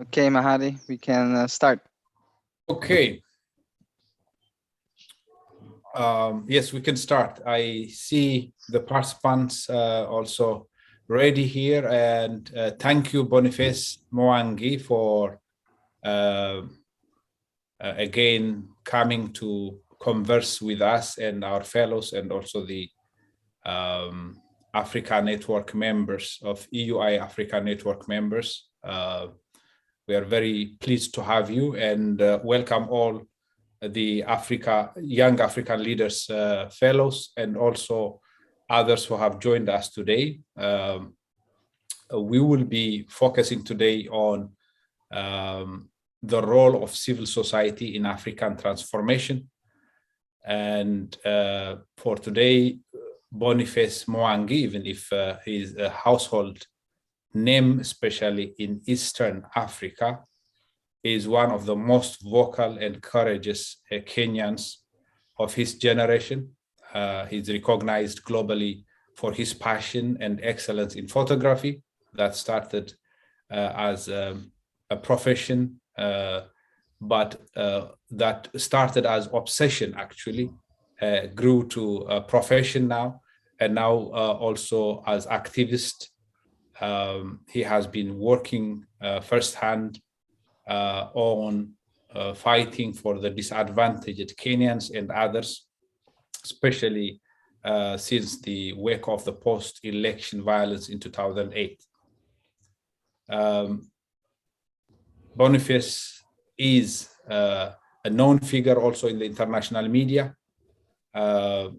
Okay, Mahadi, we can start. Okay. Yes, we can start. I see the participants also ready here, and thank you, Boniface Mwangi, for again coming to converse with us and our fellows, and also the Africa Network members of EUI Africa Network members. We are very pleased to have you, and welcome all the Young African Leaders Fellows, and also others who have joined us today. We will be focusing today on the role of civil society in African transformation. And for today, Boniface Mwangi, even if he's a household name, especially in Eastern Africa, is one of the most vocal and courageous Kenyans of his generation. He's recognized globally for his passion and excellence in photography that started as a profession, but that started as obsession, actually, grew to a profession now, and now also as activist. He has been working firsthand on fighting for the disadvantaged Kenyans and others, especially since the wake of the post-election violence in 2008. Boniface is a known figure also in the international media.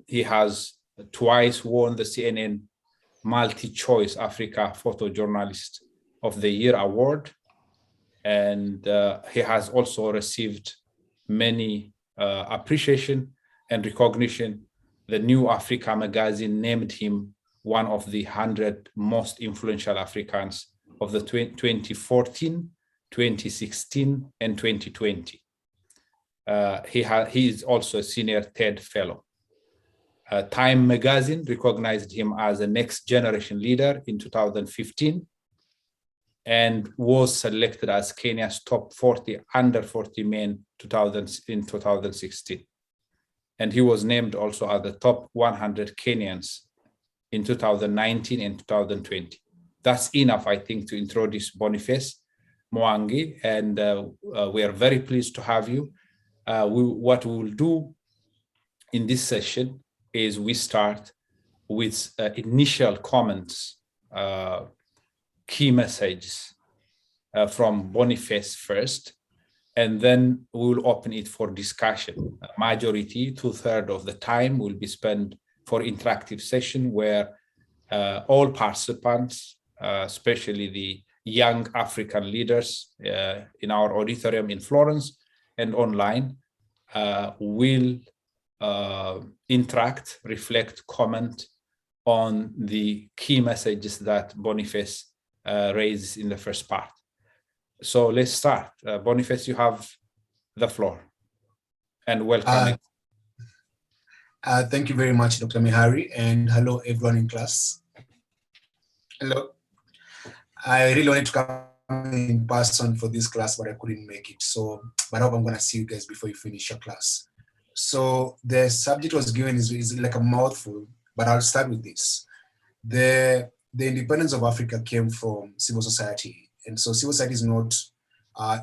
He has twice won the CNN Multi-Choice Africa Photojournalist of the Year award. And he has also received many appreciation and recognition. The New Africa magazine named him one of the 100 most influential Africans of the 2014, 2016, and 2020. He is also a senior TED fellow. Time magazine recognized him as a next generation leader in 2015, and was selected as Kenya's top 40 under 40 men in 2016. And he was named also as the top 100 Kenyans in 2019 and 2020. That's enough, I think, to introduce Boniface Mwangi, and we are very pleased to have you. What we will do in this session is we start with initial comments, key messages from Boniface first, and then we will open it for discussion. A majority, 2/3 of the time, will be spent for interactive session where all participants, especially the young African leaders in our auditorium in Florence and online, will interact, reflect, comment on the key messages that Boniface raises in the first part. So let's start. Boniface, you have the floor, and welcome. Thank you very much, Dr. Mihari, and hello everyone in class. Hello. I really wanted to come in person for this class, but I couldn't make it. But I hope I'm gonna see you guys before you finish your class. So the subject was given is like a mouthful, but I'll start with this. The independence of Africa came from civil society. And so civil society is not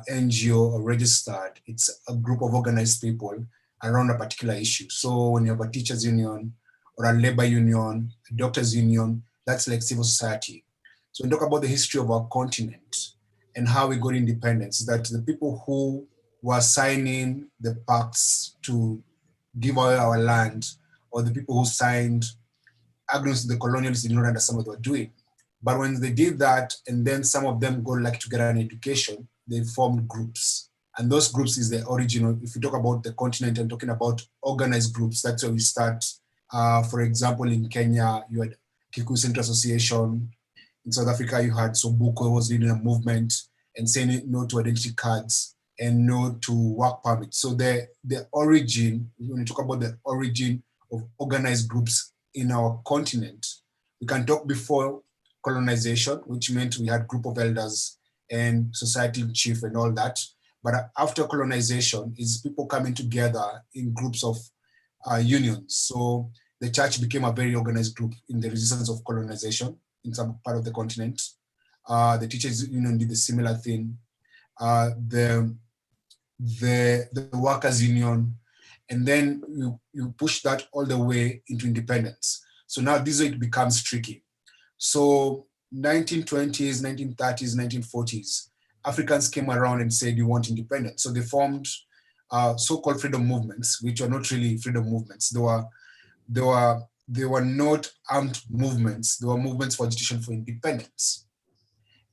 NGO or registered. It's a group of organized people around a particular issue. So when you have a teachers union or a labor union, a doctors union, that's like civil society. So when we talk about the history of our continent and how we got independence, that the people who were signing the pacts to give away our land, or the people who signed agreements with the colonialists, did not understand what they were doing. But when they did that, and then some of them go like to get an education, they formed groups. And those groups is the original. If you talk about the continent and talking about organized groups, that's where we start. For example, in Kenya, you had Kikuyu Central Association. In South Africa, you had Sobukwe was leading a movement and saying no to identity cards and no to work permits. So the origin, when you talk about the origin of organized groups in our continent, we can talk before colonization, which meant we had group of elders and society in chief and all that. But after colonization is people coming together in groups of unions. So the church became a very organized group in the resistance of colonization in some part of the continent. The teachers union did a similar thing. The workers union, and then you push that all the way into independence. So now this way it becomes tricky. So 1920s, 1930s, 1940s, Africans came around and said, you want independence. So they formed so-called freedom movements, which are not really freedom movements. They were not armed movements. They were movements for agitation for independence.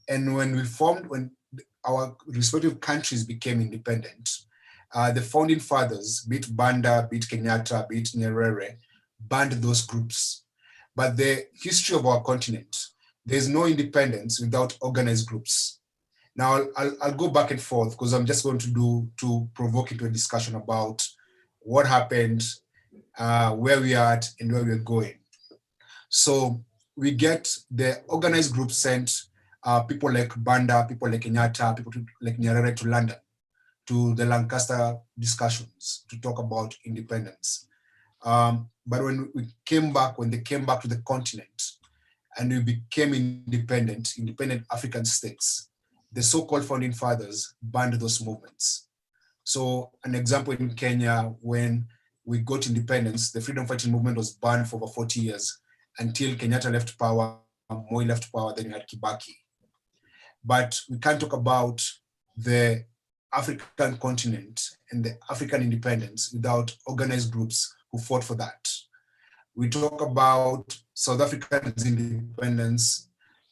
And when our respective countries became independent, the founding fathers, be it Banda, be it Kenyatta, be it Nyerere, banned those groups. But the history of our continent, there's no independence without organized groups. Now, I'll go back and forth because I'm just going to provoke into a discussion about what happened, where we are at, and where we're going. So we get the organized group sent people like Banda, people like Kenyatta, people like Nyerere to London, to the Lancaster discussions to talk about independence. But when they came back to the continent and we became independent African states, the so-called founding fathers banned those movements. So an example in Kenya, when we got independence, the freedom fighting movement was banned for over 40 years until Kenyatta left power, Moi left power, then you had Kibaki. But we can't talk about the African continent and the African independence without organized groups who fought for that. We talk about South Africa's independence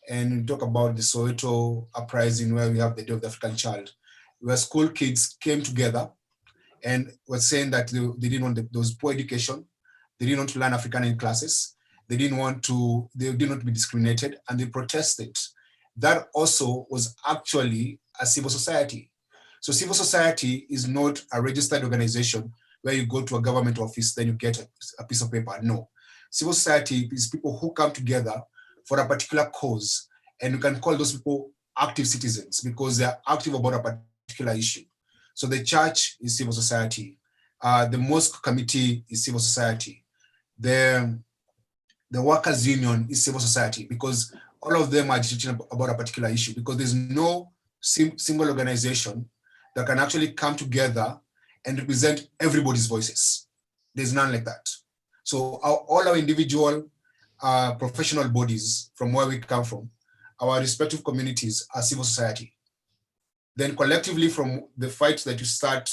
and we talk about the Soweto uprising where we have the Day of the African Child, where school kids came together and were saying that they didn't want there was poor education, they didn't want to learn African in classes, they didn't want to be discriminated, and they protested. That also was actually a civil society. So civil society is not a registered organization where you go to a government office, then you get a piece of paper. No. Civil society is people who come together for a particular cause, and you can call those people active citizens because they are active about a particular issue. So the church is civil society. The mosque committee is civil society. The workers' union is civil society because all of them are agitating about a particular issue because there's no single organization that can actually come together and represent everybody's voices. There's none like that. So all our individual professional bodies from where we come from, our respective communities are civil society. Then collectively from the fight that you start,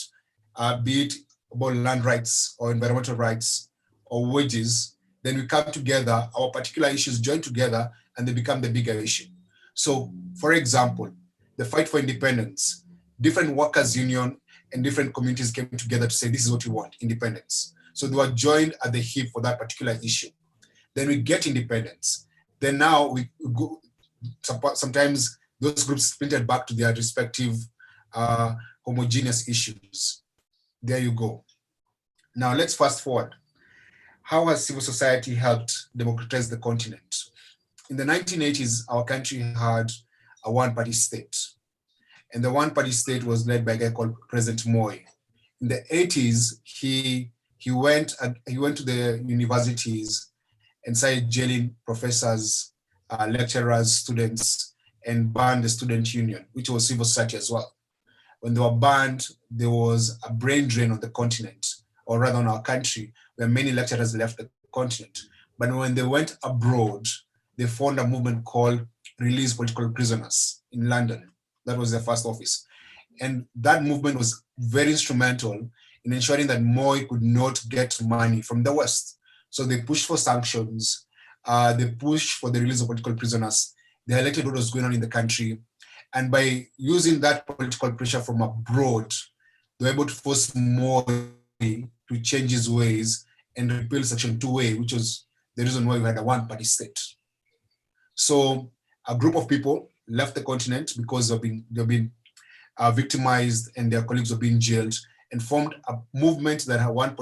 be it about land rights or environmental rights or wages, then we come together, our particular issues join together and they become the bigger issue. So for example, the fight for independence, different workers' union and different communities came together to say, this is what we want, independence. So they were joined at the hip for that particular issue. Then we get independence. Then now we go, sometimes those groups splintered back to their respective homogeneous issues. There you go. Now let's fast forward. How has civil society helped democratize the continent? In the 1980s, our country had a one-party state. And the one-party state was led by a guy called President Moi. In the 80s, he went to the universities and started jailing professors, lecturers, students, and banned the student union, which was civil society as well. When they were banned, there was a brain drain on the continent, or rather on our country, where many lecturers left the continent. But when they went abroad, they formed a movement called Release Political Prisoners in London. That was their first office. And that movement was very instrumental in ensuring that Moi could not get money from the West. So they pushed for sanctions, they pushed for the release of political prisoners, they elected what was going on in the country, And by using that political pressure from abroad, they were able to force Moi to change his ways and repeal Section 2A, which was the reason why we had a one-party state. So a group of people left the continent because they've been victimized and their colleagues were being jailed, and formed a movement that had one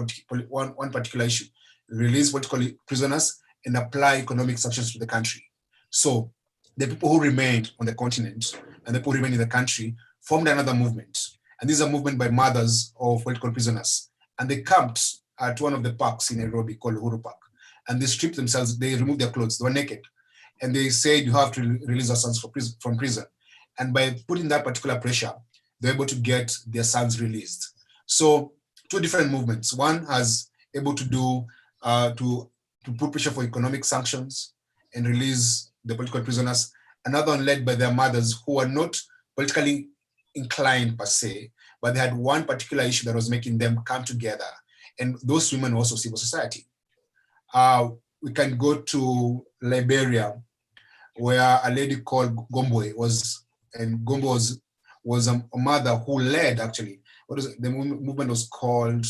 particular issue: release political prisoners and apply economic sanctions to the country. So the people who remained on the continent and the people who remained in the country formed another movement. And this is a movement by mothers of political prisoners. And they camped at one of the parks in Nairobi called Uhuru Park. And they stripped themselves, they removed their clothes, they were naked. And they said, you have to release our sons from prison. And by putting that particular pressure, they're able to get their sons released. So two different movements. One has able to do, to put pressure for economic sanctions and release the political prisoners. Another one led by their mothers who are not politically inclined per se, but they had one particular issue that was making them come together. And those women were also civil society. We can go to Liberia, where a lady called Gomboe was, and Gomboe was a mother who led, actually, the movement was called,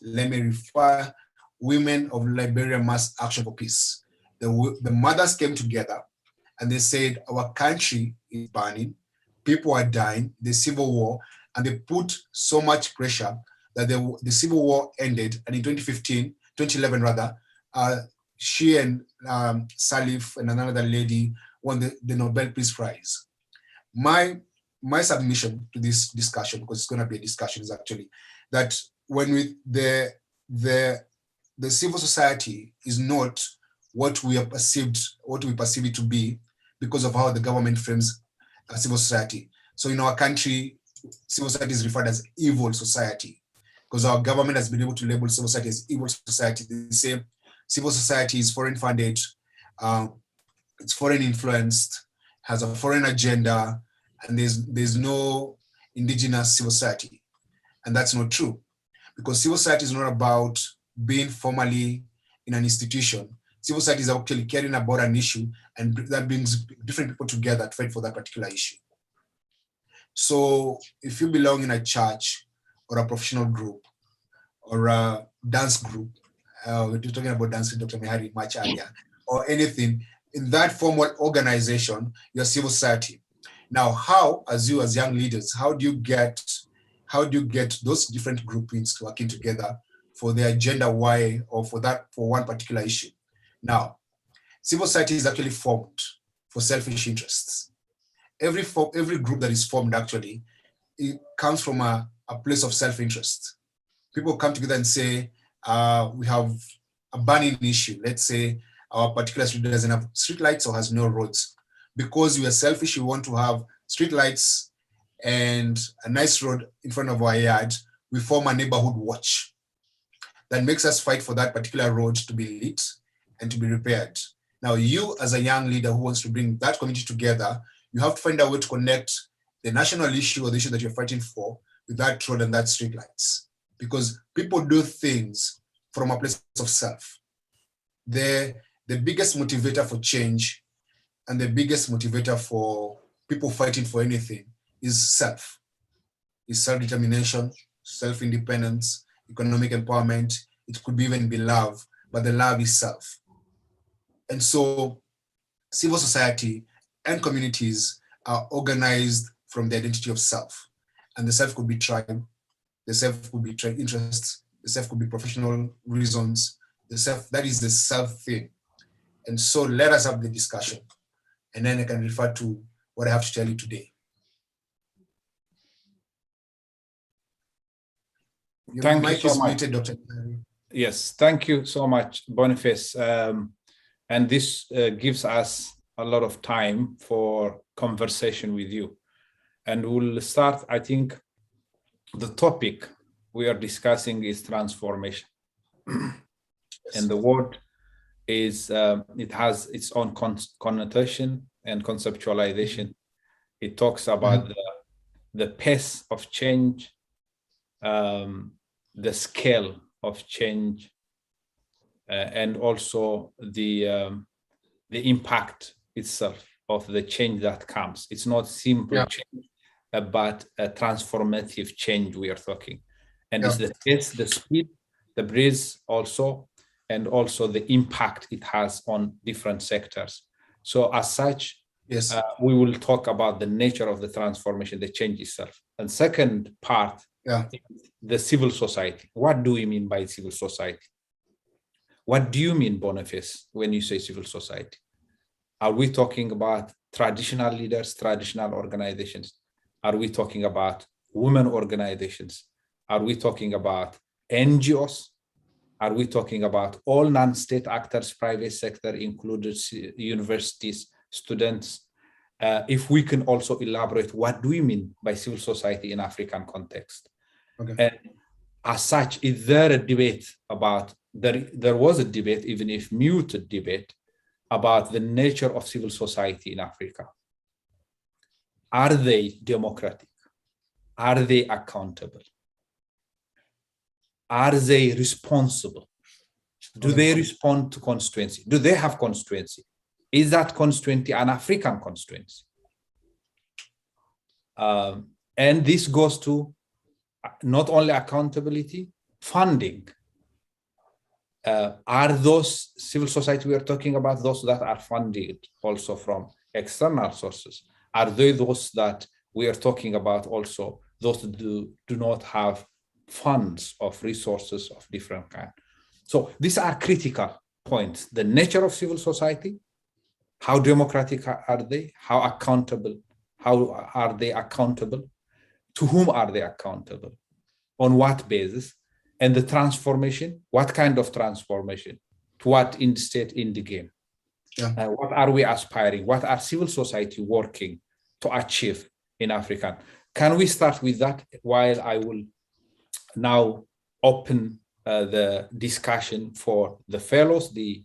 let me refer, Women of Liberia Mass Action for Peace. The mothers came together and they said, our country is burning, people are dying, the civil war, and they put so much pressure that the civil war ended. And in 2011 rather, she and Salif and another lady won the Nobel Peace Prize. My submission to this discussion, because it's going to be a discussion, is actually that when the civil society is not what we perceive it to be because of how the government frames civil society. So in our country, civil society is referred as evil society because our government has been able to label civil society as evil society. They say civil society is foreign funded, it's foreign influenced, has a foreign agenda, and there's no indigenous civil society. And that's not true, because civil society is not about being formally in an institution. Civil society is actually caring about an issue, and that brings different people together to fight for that particular issue. So if you belong in a church or a professional group or a dance group, we were talking about dancing, Dr. Mihari, much earlier, or anything, in that formal organization, your civil society. Now, how, as young leaders, how do you get those different groupings working together for the agenda why, or for one particular issue? Now, civil society is actually formed for selfish interests. Every group that is formed, actually, it comes from a place of self-interest. People come together and say, we have a burning issue. Let's say our particular street doesn't have street lights or has no roads. Because we are selfish, we want to have street lights and a nice road in front of our yard. We form a neighborhood watch that makes us fight for that particular road to be lit and to be repaired. Now, you as a young leader who wants to bring that community together, you have to find a way to connect the national issue or the issue that you're fighting for with that road and that street lights. Because people do things from a place of self. The biggest motivator for change and the biggest motivator for people fighting for anything is self. Is self-determination, self-independence, economic empowerment. It could even be love, but the love is self. And so civil society and communities are organized from the identity of self. And the self could be tribe, the self could be interests, the self could be professional reasons, the self, that is the self thing. And so let us have the discussion. And then I can refer to what I have to tell you today. Thank mic you so is much. muted, Dr. Yes, thank you so much, Boniface. And this gives us a lot of time for conversation with you. And we'll start, I think, the topic we are discussing is transformation. Yes. And the word is, it has its own connotation and conceptualization. It talks about the pace of change, the scale of change, and also the impact itself. of the change that comes. It's not simple change, but a transformative change we are talking. And it's the pace, the speed, the breeze also, and also the impact it has on different sectors. So as such, we will talk about the nature of the transformation, the change itself. And second part, the civil society. What do we mean by civil society? What do you mean, Boniface, when you say civil society? Are we talking about traditional leaders, traditional organizations? Are we talking about women organizations? Are we talking about NGOs? Are we talking about all non-state actors, private sector, included universities, students? If we can also elaborate, what do we mean by civil society in African context? And as such, is there a debate about, there was a debate, even if muted debate, about the nature of civil society in Africa. Are they democratic? Are they accountable? Are they responsible? Do they respond to constituency? Do they have constituency? Is that constituency an African constituency? And this goes to not only accountability, funding. Are those civil society we are talking about, those that are funded also from external sources? Are they those that we are talking about also, those that do not have funds of resources of different kind? So these are critical points. The nature of civil society, how democratic are they? How accountable? How are they accountable? To whom are they accountable? On what basis? And the transformation, what kind of transformation? To what end state in the game? What are we aspiring? What are civil society working to achieve in Africa? Can we start with that while I will now open the discussion for the fellows, the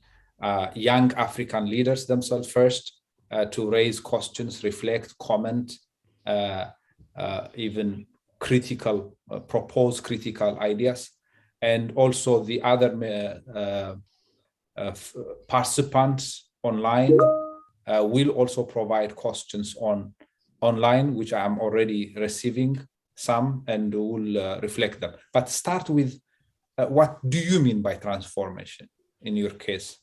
young African leaders themselves first, to raise questions, reflect, comment, even critical, propose critical ideas. And also the other participants online will also provide questions online, which I am already receiving some, and will reflect them. But start with what do you mean by transformation in your case?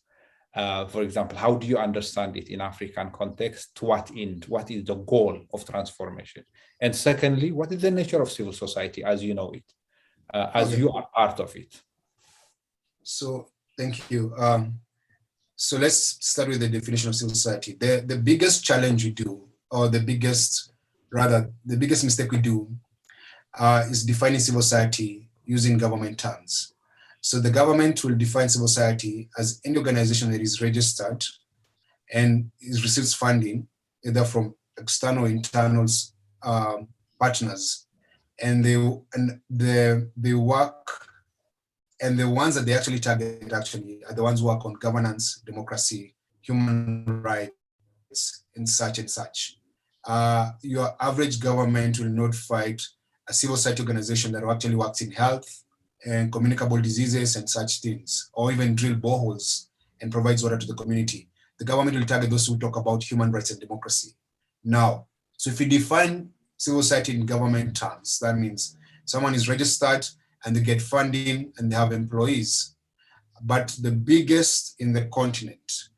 For example, how do you understand it in African context? To what end? What is the goal of transformation? And secondly, what is the nature of civil society as you know it, as you are part of it? So thank you. So let's start with the definition of civil society. The biggest challenge we do, or the biggest mistake we do, is defining civil society using government terms. So the government will define civil society as any organization that is registered and receives funding either from external or internal partners, and they work. And the ones that they actually target are the ones who work on governance, democracy, human rights, and such and such. Your average government will not fight a civil society organization that actually works in health and communicable diseases and such things, or even drill boreholes and provides water to the community. The government will target those who talk about human rights and democracy. Now, so if you define civil society in government terms, that means someone is registered and they get funding and they have employees. But the biggest in the continent,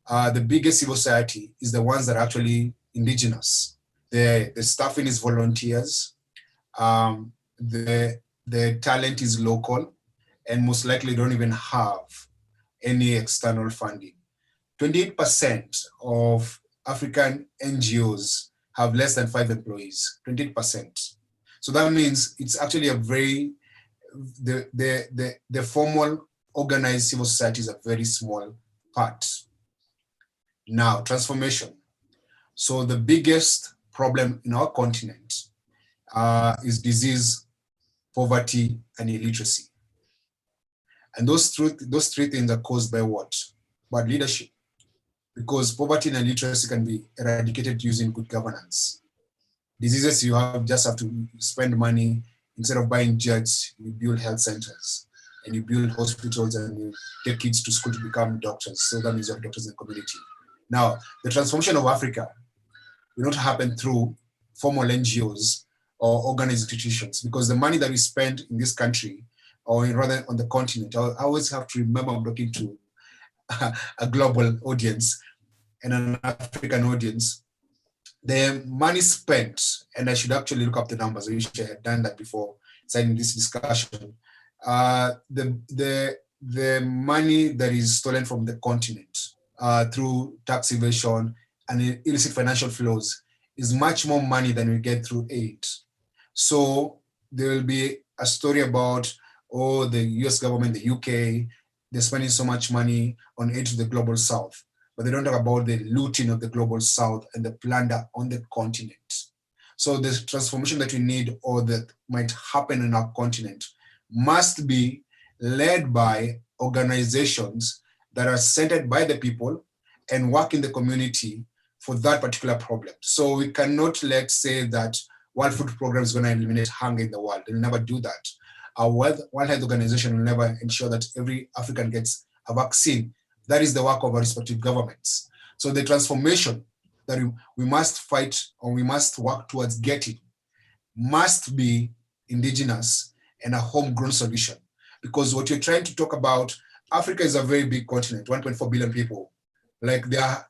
the biggest civil society is the ones that are actually indigenous. The staffing is volunteers, the talent is local, and most likely don't even have any external funding. 28% of African NGOs have less than 5 employees, 28%. So that means it's actually a very, the formal organized civil society is a very small part. Now, transformation. So the biggest problem in our continent is disease, poverty, and illiteracy. And those three things are caused by what? Bad leadership. Because poverty and illiteracy can be eradicated using good governance. Diseases, you just have to spend money. Instead of buying jets, you build health centers and you build hospitals and you take kids to school to become doctors. So that means you have doctors in the community. Now, the transformation of Africa will not happen through formal NGOs or organized institutions, because the money that we spend in this country, or rather on the continent, I always have to remember I'm talking to a global audience and an African audience. The money spent, and I should actually look up the numbers, I wish I had done that before signing this discussion. The money that is stolen from the continent through tax evasion and illicit financial flows is much more money than we get through aid. So there will be a story about, oh, the US government, the UK, they're spending so much money on aid to the global south, but they don't talk about the looting of the global south and the plunder on the continent. So the transformation that we need, or that might happen in our continent, must be led by organizations that are centered by the people and work in the community for that particular problem. So we cannot, let's say, that World Food Program is going to eliminate hunger in the world. They'll never do that. Our World Health Organization will never ensure that every African gets a vaccine. That is the work of our respective governments. So the transformation that we must fight, or we must work towards getting, must be indigenous and a homegrown solution. Because what you're trying to talk about, Africa is a very big continent, 1.4 billion people. Like there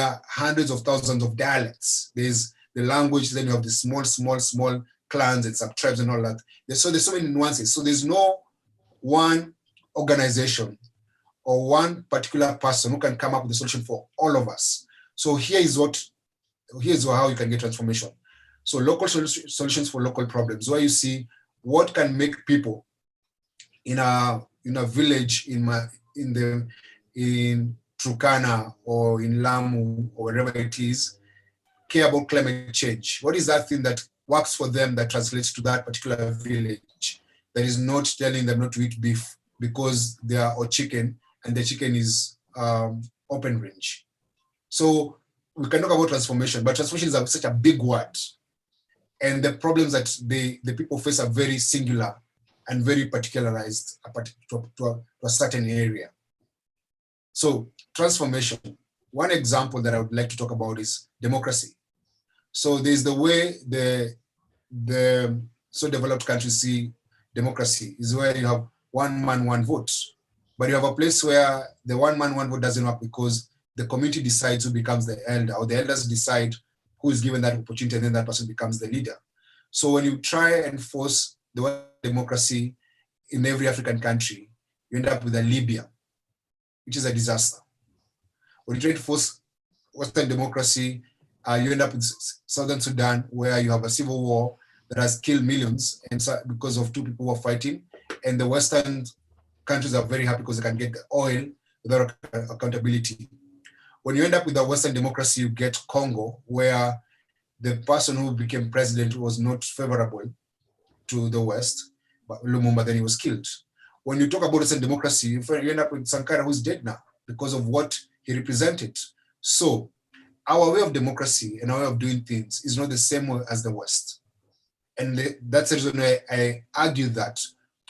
are hundreds of thousands of dialects. There's the language, then you have the small clans and sub-tribes and all that. There's so many nuances. So there's no one organization or one particular person who can come up with a solution for all of us. So here's how you can get transformation. So local solutions for local problems, where you see what can make people in a village in Turkana or in Lamu or wherever it is, care about climate change. What is that thing that works for them that translates to that particular village, that is not telling them not to eat beef because they are, or chicken, and the chicken is open range? So we can talk about transformation, but transformation is such a big word. And the problems that the people face are very singular and very particularized to a certain area. So transformation, one example that I would like to talk about is democracy. So there's the way the so developed countries see democracy is where you have one man, one vote. But you have a place where the one man, one vote doesn't work because the community decides who becomes the elder, or the elders decide who is given that opportunity, and then that person becomes the leader. So when you try and force the democracy in every African country, you end up with a Libya, which is a disaster. When you try to force Western democracy, you end up in Southern Sudan, where you have a civil war that has killed millions, and so, because of two people who are fighting, and the Western countries are very happy because they can get the oil without accountability. When you end up with a Western democracy, you get Congo, where the person who became president was not favorable to the West, but Lumumba, then he was killed. When you talk about Western democracy, you end up with Sankara, who's dead now because of what he represented. So our way of democracy and our way of doing things is not the same way as the West. And that's the reason why I argue that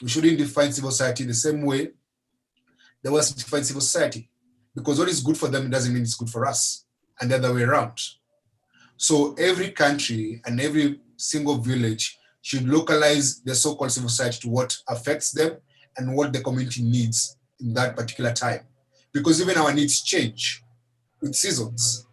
we shouldn't define civil society the same way the West defines civil society. Because what is good for them doesn't mean it's good for us, and the other way around. So every country and every single village should localize their so-called civil society to what affects them and what the community needs in that particular time. Because even our needs change with seasons.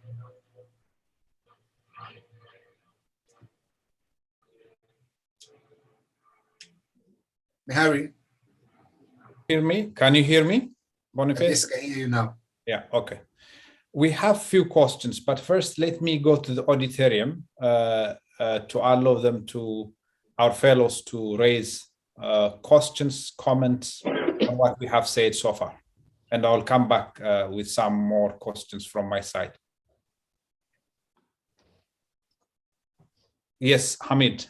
Harry? Hear me? Can you hear me, Boniface? Yes, I can hear you now. Yeah, okay. We have few questions, but first let me go to the auditorium to allow them to, our fellows, to raise questions, comments on what we have said so far. And I'll come back with some more questions from my side. Yes, Hamid.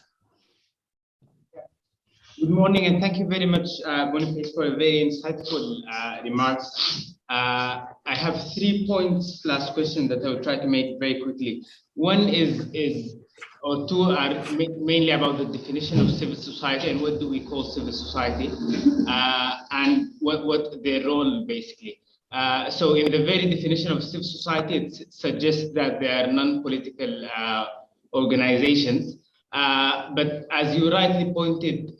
Good morning, and thank you very much, Boniface, for a very insightful remarks. I have 3 points plus questions that I will try to make very quickly. One or two are mainly about the definition of civil society and what do we call civil society, and what their role basically. So in the very definition of civil society, it suggests that they are non-political organizations. But as you rightly pointed,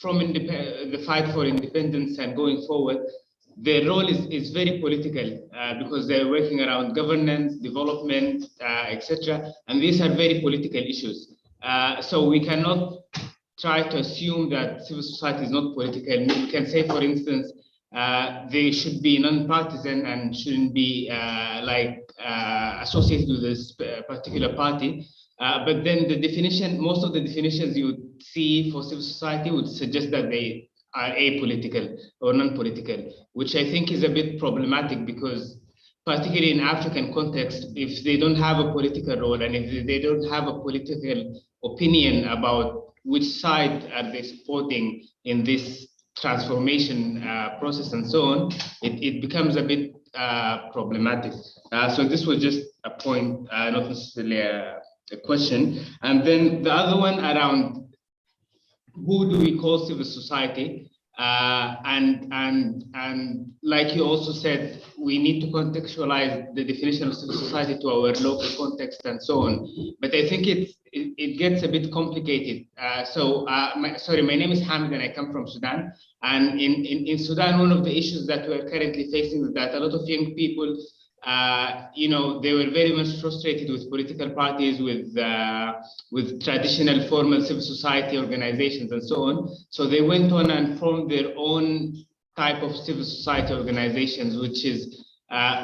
from the fight for independence and going forward, their role is very political because they're working around governance, development, etc. And these are very political issues. So we cannot try to assume that civil society is not political. We can say, for instance, they should be non-partisan and shouldn't be associated with this particular party. But then the definition, most of the definitions you would see for civil society would suggest that they are apolitical or non-political, which I think is a bit problematic because particularly in African context, if they don't have a political role and if they don't have a political opinion about which side are they supporting in this transformation process and so on, it becomes a bit problematic. So this was just a point, not necessarily a question. And then the other one around who do we call civil society? And like you also said, we need to contextualize the definition of civil society to our local context and so on. But I think it gets a bit complicated. My name is Hamid and I come from Sudan. And in Sudan, one of the issues that we're currently facing is that a lot of young people, they were very much frustrated with political parties, with traditional formal civil society organizations and so on. So they went on and formed their own type of civil society organizations, which is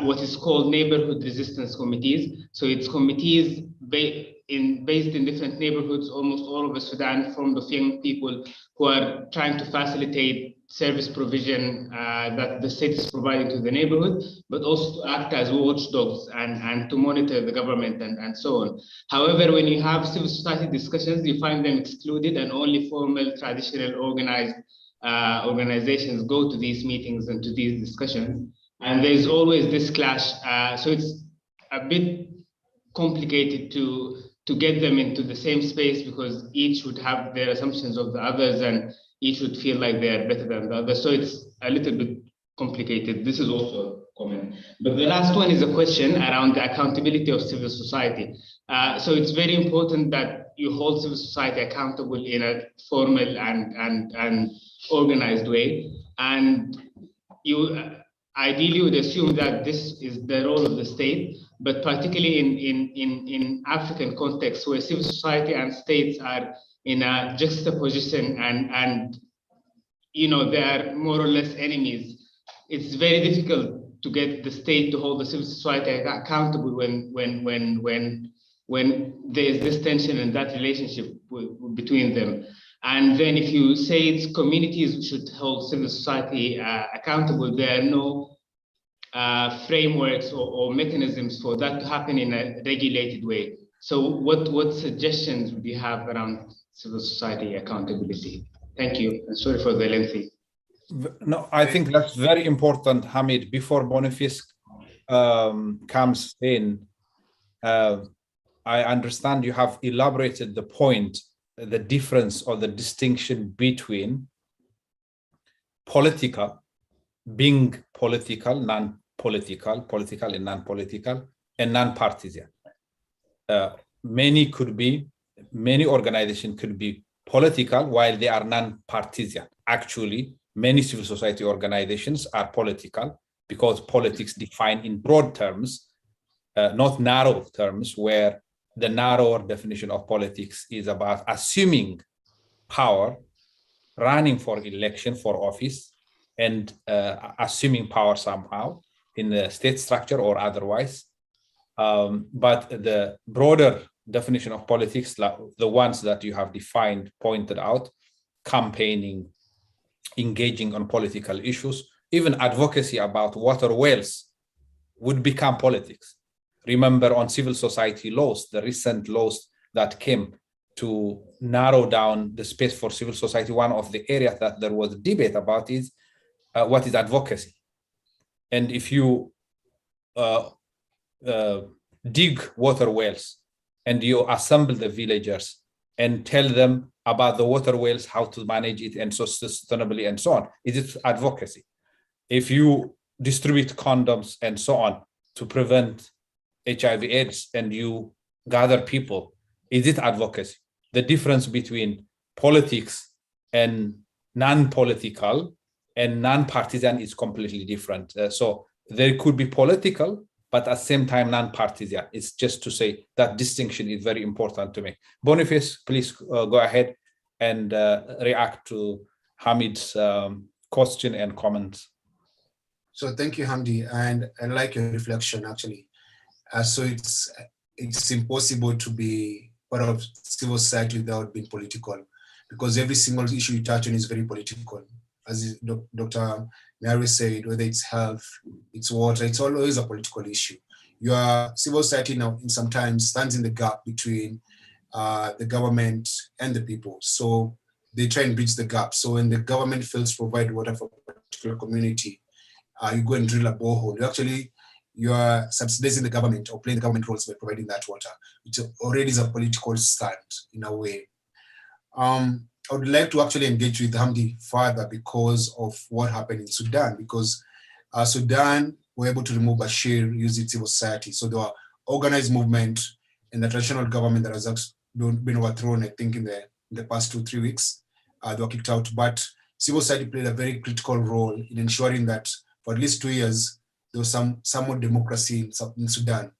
what is called neighborhood resistance committees. So it's committees based in different neighborhoods, almost all over Sudan, formed of young people who are trying to facilitate service provision that the state is providing to the neighborhood, but also to act as watchdogs and to monitor the government and so on. However, when you have civil society discussions, you find them excluded and only formal, traditional, organized organizations go to these meetings and to these discussions. And there's always this clash. So it's a bit complicated to get them into the same space because each would have their assumptions of the others and each would feel like they are better than the other. So it's a little bit complicated. This is also a comment. But the last one is a question around the accountability of civil society. So it's very important that you hold civil society accountable in a formal and organized way. And you ideally would assume that this is the role of the state, but particularly in African contexts where civil society and states are in a juxtaposition and they are more or less enemies, it's very difficult to get the state to hold the civil society accountable when there is this tension and that relationship between them. And then if you say it's communities should hold civil society accountable, there are no frameworks or mechanisms for that to happen in a regulated way. So what suggestions would you have around civil society accountability? Thank you. And sorry for the lengthy. No, I think that's very important, Hamid. Before Boniface comes in, I understand you have elaborated the point, the difference or the distinction between political, being political, non-political, political and non-political, and non-partisan. Many organizations could be political while they are non-partisan. Actually, many civil society organizations are political because politics defined in broad terms, not narrow terms, where the narrower definition of politics is about assuming power, running for election for office, and assuming power somehow in the state structure or otherwise. But the broader definition of politics, like the ones that you have defined, pointed out, campaigning, engaging on political issues, even advocacy about water wells would become politics. Remember on civil society laws, the recent laws that came to narrow down the space for civil society, one of the areas that there was debate about is what is advocacy. And if you dig water wells and you assemble the villagers and tell them about the water wells, how to manage it and so sustainably and so on, is it advocacy? If you distribute condoms and so on to prevent HIV/AIDS, and you gather people, is it advocacy? The difference between politics and non-political and non-partisan is completely different. So there could be political, but at the same time non-partisan. It's just to say that distinction is very important to me. Boniface, please go ahead and react to Hamid's question and comments. So thank you, Hamdi, and I like your reflection actually. So it's impossible to be part of civil society without being political, because every single issue you touch on is very political. As Dr. Mary said, whether it's health, it's water, it's always a political issue. Your civil society now sometimes stands in the gap between the government and the people. So they try and bridge the gap. So when the government fails to provide water for a particular community, you go and drill a borehole. You are subsidizing the government or playing the government roles by providing that water, which already is a political stand in a way. I would like to actually engage with Hamdi further because of what happened in Sudan, because Sudan were able to remove Bashir using civil society. So there were organized movement and the traditional government that has been overthrown, I think, in the past 2-3 weeks. They were kicked out, but civil society played a very critical role in ensuring that for at least 2 years, there was somewhat democracy in Sudan.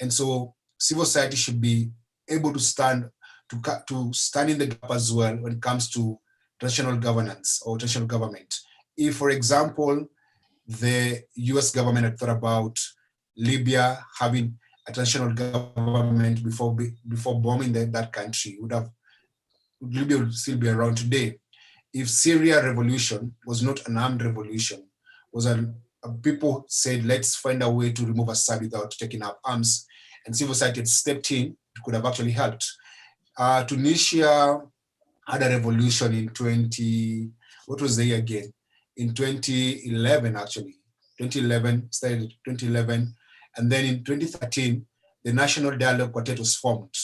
And so civil society should be able to stand in the gap as well when it comes to traditional governance or traditional government. If, for example, the US government had thought about Libya having a traditional government before bombing that country, Libya would still be around today. If Syria revolution was not an armed revolution, people said, let's find a way to remove Assad without taking up arms, and civil society had stepped in, it could have actually helped. Tunisia had a revolution in 2011 actually. 2011, started 2011. And then in 2013, the National Dialogue Quartet was formed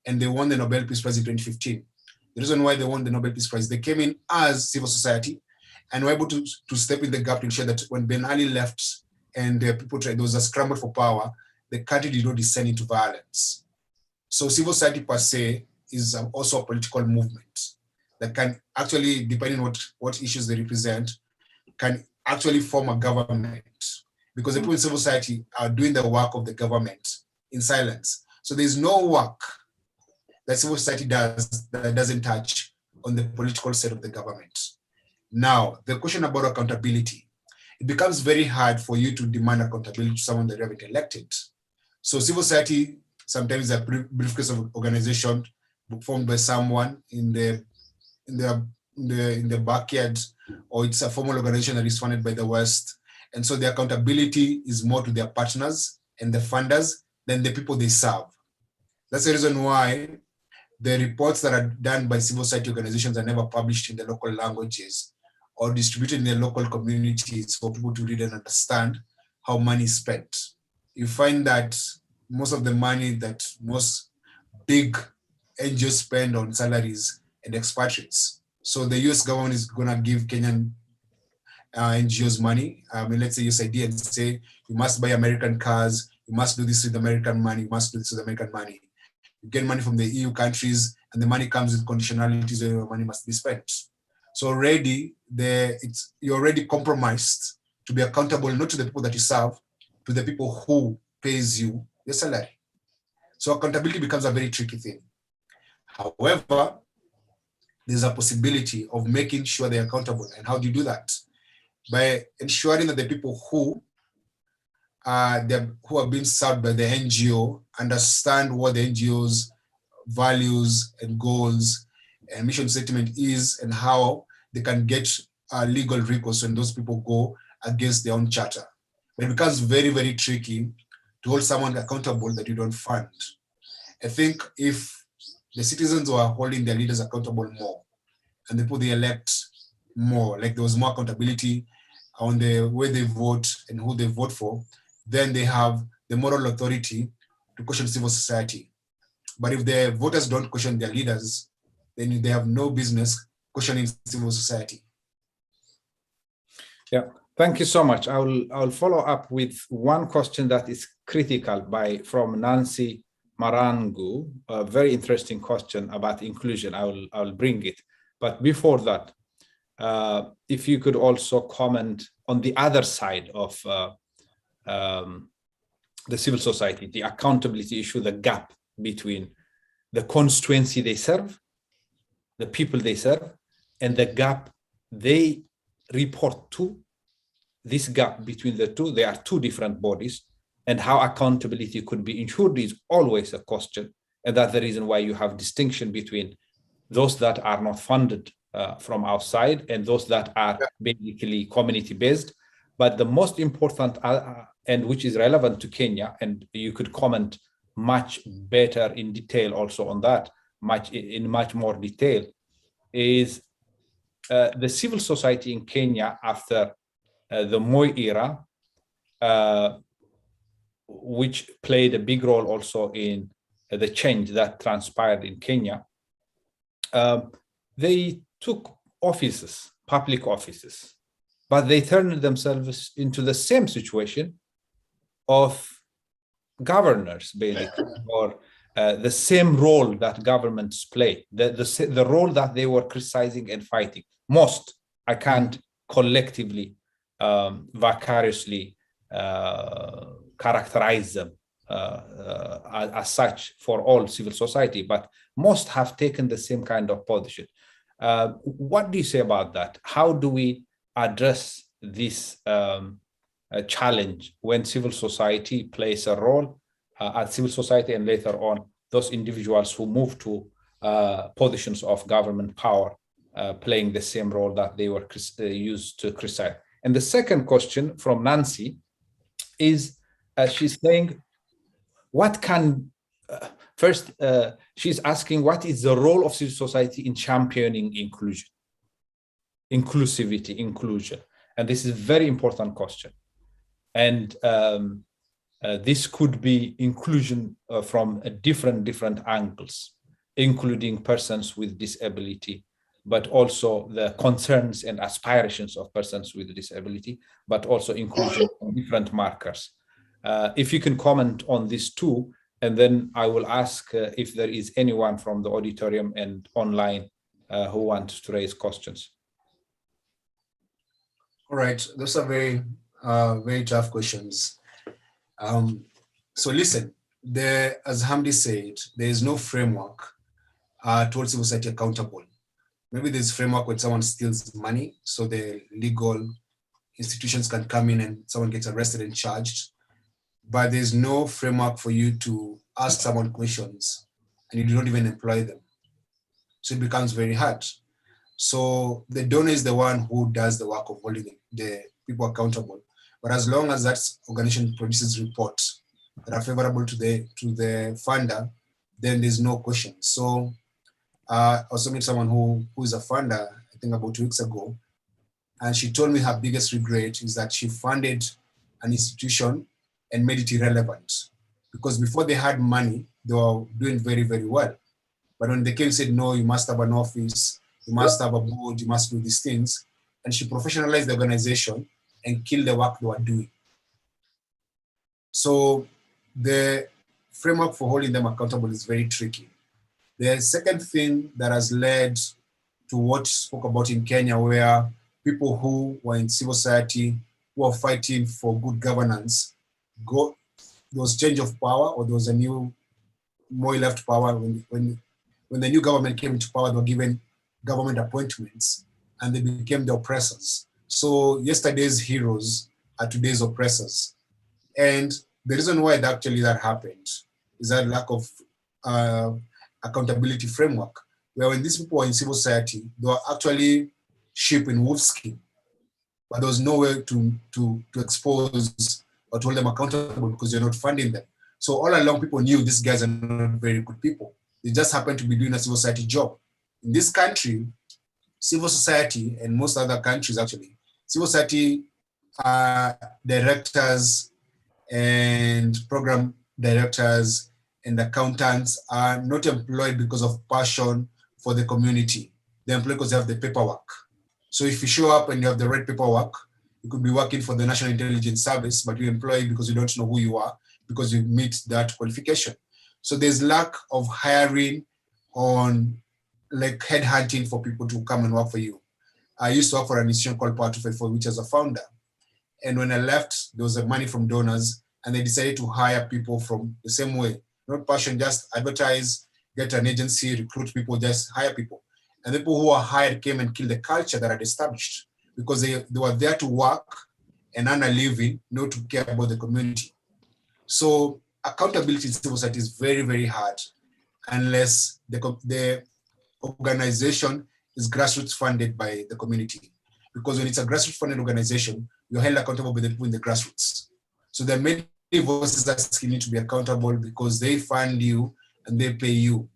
and they won the Nobel Peace Prize in 2015. The reason why they won the Nobel Peace Prize, they came in as civil society and were able to step in the gap to ensure that when Ben Ali left and there was a scramble for power, the country did not descend into violence. So civil society per se is also a political movement that can actually, depending on what issues they represent, can actually form a government, because the people in civil society are doing the work of the government in silence. So there's no work that civil society does that doesn't touch on the political side of the government. Now, the question about accountability, it becomes very hard for you to demand accountability to someone that you haven't elected. So civil society sometimes is a briefcase of organization formed by someone in the backyard, or it's a formal organization that is funded by the West. And so the accountability is more to their partners and the funders than the people they serve. That's the reason why the reports that are done by civil society organizations are never published in the local languages or distributed in the local communities for people to read and understand how money is spent. You find that most of the money that most big NGOs spend on salaries and expatriates. So the US government is gonna give Kenyan NGOs money. Let's say USAID and say, you must buy American cars, you must do this with American money, you must do this with American money. You get money from the EU countries and the money comes with conditionalities where your money must be spent. So already you're already compromised to be accountable, not to the people that you serve, to the people who pays you your salary. So accountability becomes a very tricky thing. However, there's a possibility of making sure they're accountable. And how do you do that? By ensuring that the people who are being served by the NGO understand what the NGO's values and goals and mission statement is, and how they can get legal recourse when those people go against their own charter. But it becomes very, very tricky to hold someone accountable that you don't fund. I think if the citizens were holding their leaders accountable more, and the people they elect more, like there was more accountability on the way they vote and who they vote for, then they have the moral authority to question civil society. But if the voters don't question their leaders, then they have no business questioning civil society. Yeah, Thank you so much. I'll follow up with one question that is critical from Nancy Marangu, a very interesting question about inclusion. I'll bring it. But before that, if you could also comment on the other side of the civil society, the accountability issue, the gap between the constituency they serve, the people they serve, and the gap they report to. This gap between the two, they are two different bodies, and how accountability could be ensured is always a question. And that's the reason why you have distinction between those that are not funded from outside and those that are basically community-based. But the most important, and which is relevant to Kenya, and you could comment much better in detail also on that, much more detail, is the civil society in Kenya after the Moi era, which played a big role also in the change that transpired in Kenya. They took offices, public offices, but they turned themselves into the same situation of governors, basically, or the same role that governments play, the role that they were criticizing and fighting. Most, I can't collectively, vicariously characterize them as such for all civil society, but most have taken the same kind of position. What do you say about that? How do we address this challenge when civil society plays a role at civil society, and later on those individuals who move to positions of government power playing the same role that they were used to criticize? And the second question from Nancy is, she's saying, what can, first, she's asking, what is the role of civil society in championing inclusion, inclusivity, inclusion? And this is a very important question. And this could be inclusion from different angles, including persons with disability, but also the concerns and aspirations of persons with disability, but also inclusion on different markers. If you can comment on these two, and then I will ask if there is anyone from the auditorium and online who wants to raise questions. All right, those are very tough questions. So listen, as Hamdi said, there is no framework to hold civil society accountable. Maybe there's a framework when someone steals money, so the legal institutions can come in and someone gets arrested and charged. But there's no framework for you to ask someone questions and you do not even employ them. So it becomes very hard. So the donor is the one who does the work of holding the people accountable. But as long as that organization produces reports that are favorable to the funder, then there's no question. So I also met someone who is a funder, I think about 2 weeks ago, and she told me her biggest regret is that she funded an institution and made it irrelevant. Because before they had money, they were doing very, very well. But when they came and said, no, you must have an office, you must have a board, you must do these things, and she professionalized the organization and killed the work they were doing. So the framework for holding them accountable is very tricky. The second thing that has led to what you spoke about in Kenya, where people who were in civil society, who are fighting for good governance, there was change of power, or there was a new, more left power. When the new government came into power, they were given government appointments and they became the oppressors. So yesterday's heroes are today's oppressors. And the reason why that happened is that lack of accountability framework, where when these people were in civil society, they were actually sheep in wolf skin, but there was no way to expose or to hold them accountable because you're not funding them. So all along, people knew these guys are not very good people. They just happen to be doing a civil society job. In this country, civil society, and most other countries actually, civil society directors and program directors and accountants are not employed because of passion for the community. They're employed because they have the paperwork. So if you show up and you have the right paperwork, You could be working for the National Intelligence Service, but you employ because you don't know who you are, because you meet that qualification. So there's lack of hiring on like headhunting for people to come and work for you. I used to work for an institution called Power 254, which is a founder. And when I left, there was money from donors, and they decided to hire people from the same way. Not passion, just advertise, get an agency, recruit people, just hire people. And the people who are hired came and killed the culture that had established, because they were there to work and earn a living, not to care about the community. So accountability in civil society is very, very hard unless the organization is grassroots funded by the community. Because when it's a grassroots funded organization, you're held accountable by the people in the grassroots. So there are many voices that need to be accountable because they fund you and they pay you.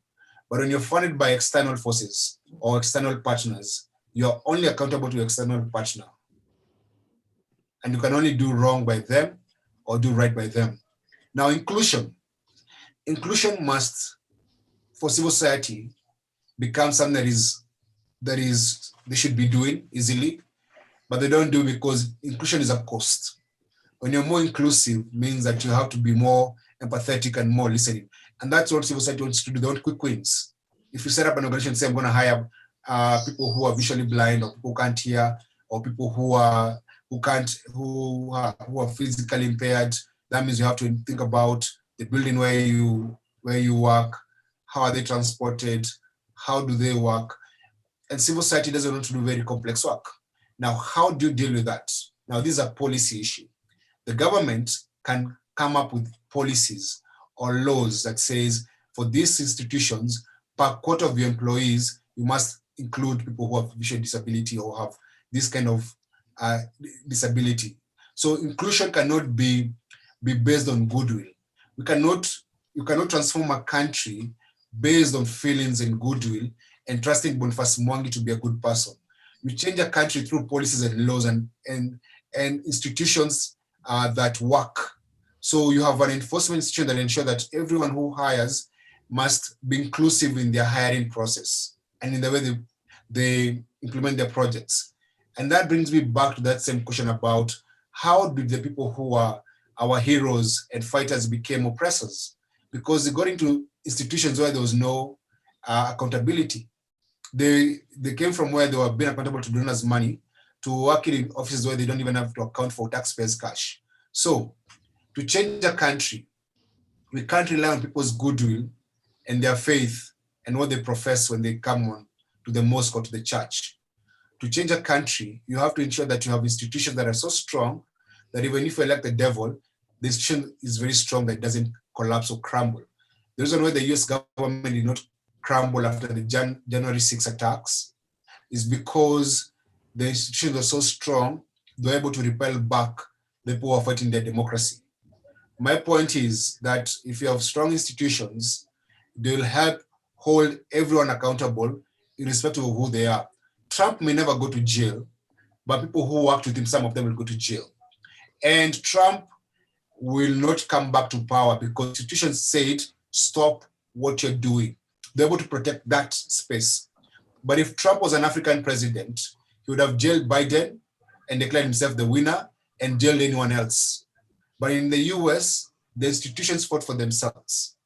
But when you're funded by external forces or external partners, you're only accountable to your external partner. And you can only do wrong by them or do right by them. Now, inclusion. Inclusion must, for civil society, become something that they should be doing easily, but they don't do because inclusion is a cost. When you're more inclusive, means that you have to be more empathetic and more listening. And that's what civil society wants to do. They want quick wins. If you set up an organization and say, I'm going to hire people who are visually blind, or people who can't hear, or people who are physically impaired, that means you have to think about the building where you work, how are they transported, how do they work? And civil society doesn't want to do very complex work. Now, how do you deal with that? Now, this is a policy issue. The government can come up with policies or laws that says for these institutions, per quarter of your employees, you must include people who have visual disability or have this kind of disability. So inclusion cannot be based on goodwill. You cannot transform a country based on feelings and goodwill and trusting Boniface Mwangi to be a good person. You change a country through policies and laws and institutions that work. So you have an enforcement institution that ensures that everyone who hires must be inclusive in their hiring process and in the way they implement their projects. And that brings me back to that same question about how did the people who are our heroes and fighters became oppressors? Because they got into institutions where there was no accountability. They came from where they were being accountable to donors' money to working in offices where they don't even have to account for taxpayers' cash. So to change a country, we can't rely on people's goodwill and their faith and what they profess when they come on to the mosque or to the church. To change a country, you have to ensure that you have institutions that are so strong that even if you elect the devil, the institution is very strong that it doesn't collapse or crumble. The reason why the US government did not crumble after the January 6 attacks is because the institutions are so strong, they're able to repel back the people who are fighting their democracy. My point is that if you have strong institutions, they'll help hold everyone accountable irrespective of who they are. Trump may never go to jail, but people who worked with him, some of them will go to jail. And Trump will not come back to power because institutions said, stop what you're doing. They're able to protect that space. But if Trump was an African president, he would have jailed Biden and declared himself the winner and jailed anyone else. But in the US, the institutions fought for themselves.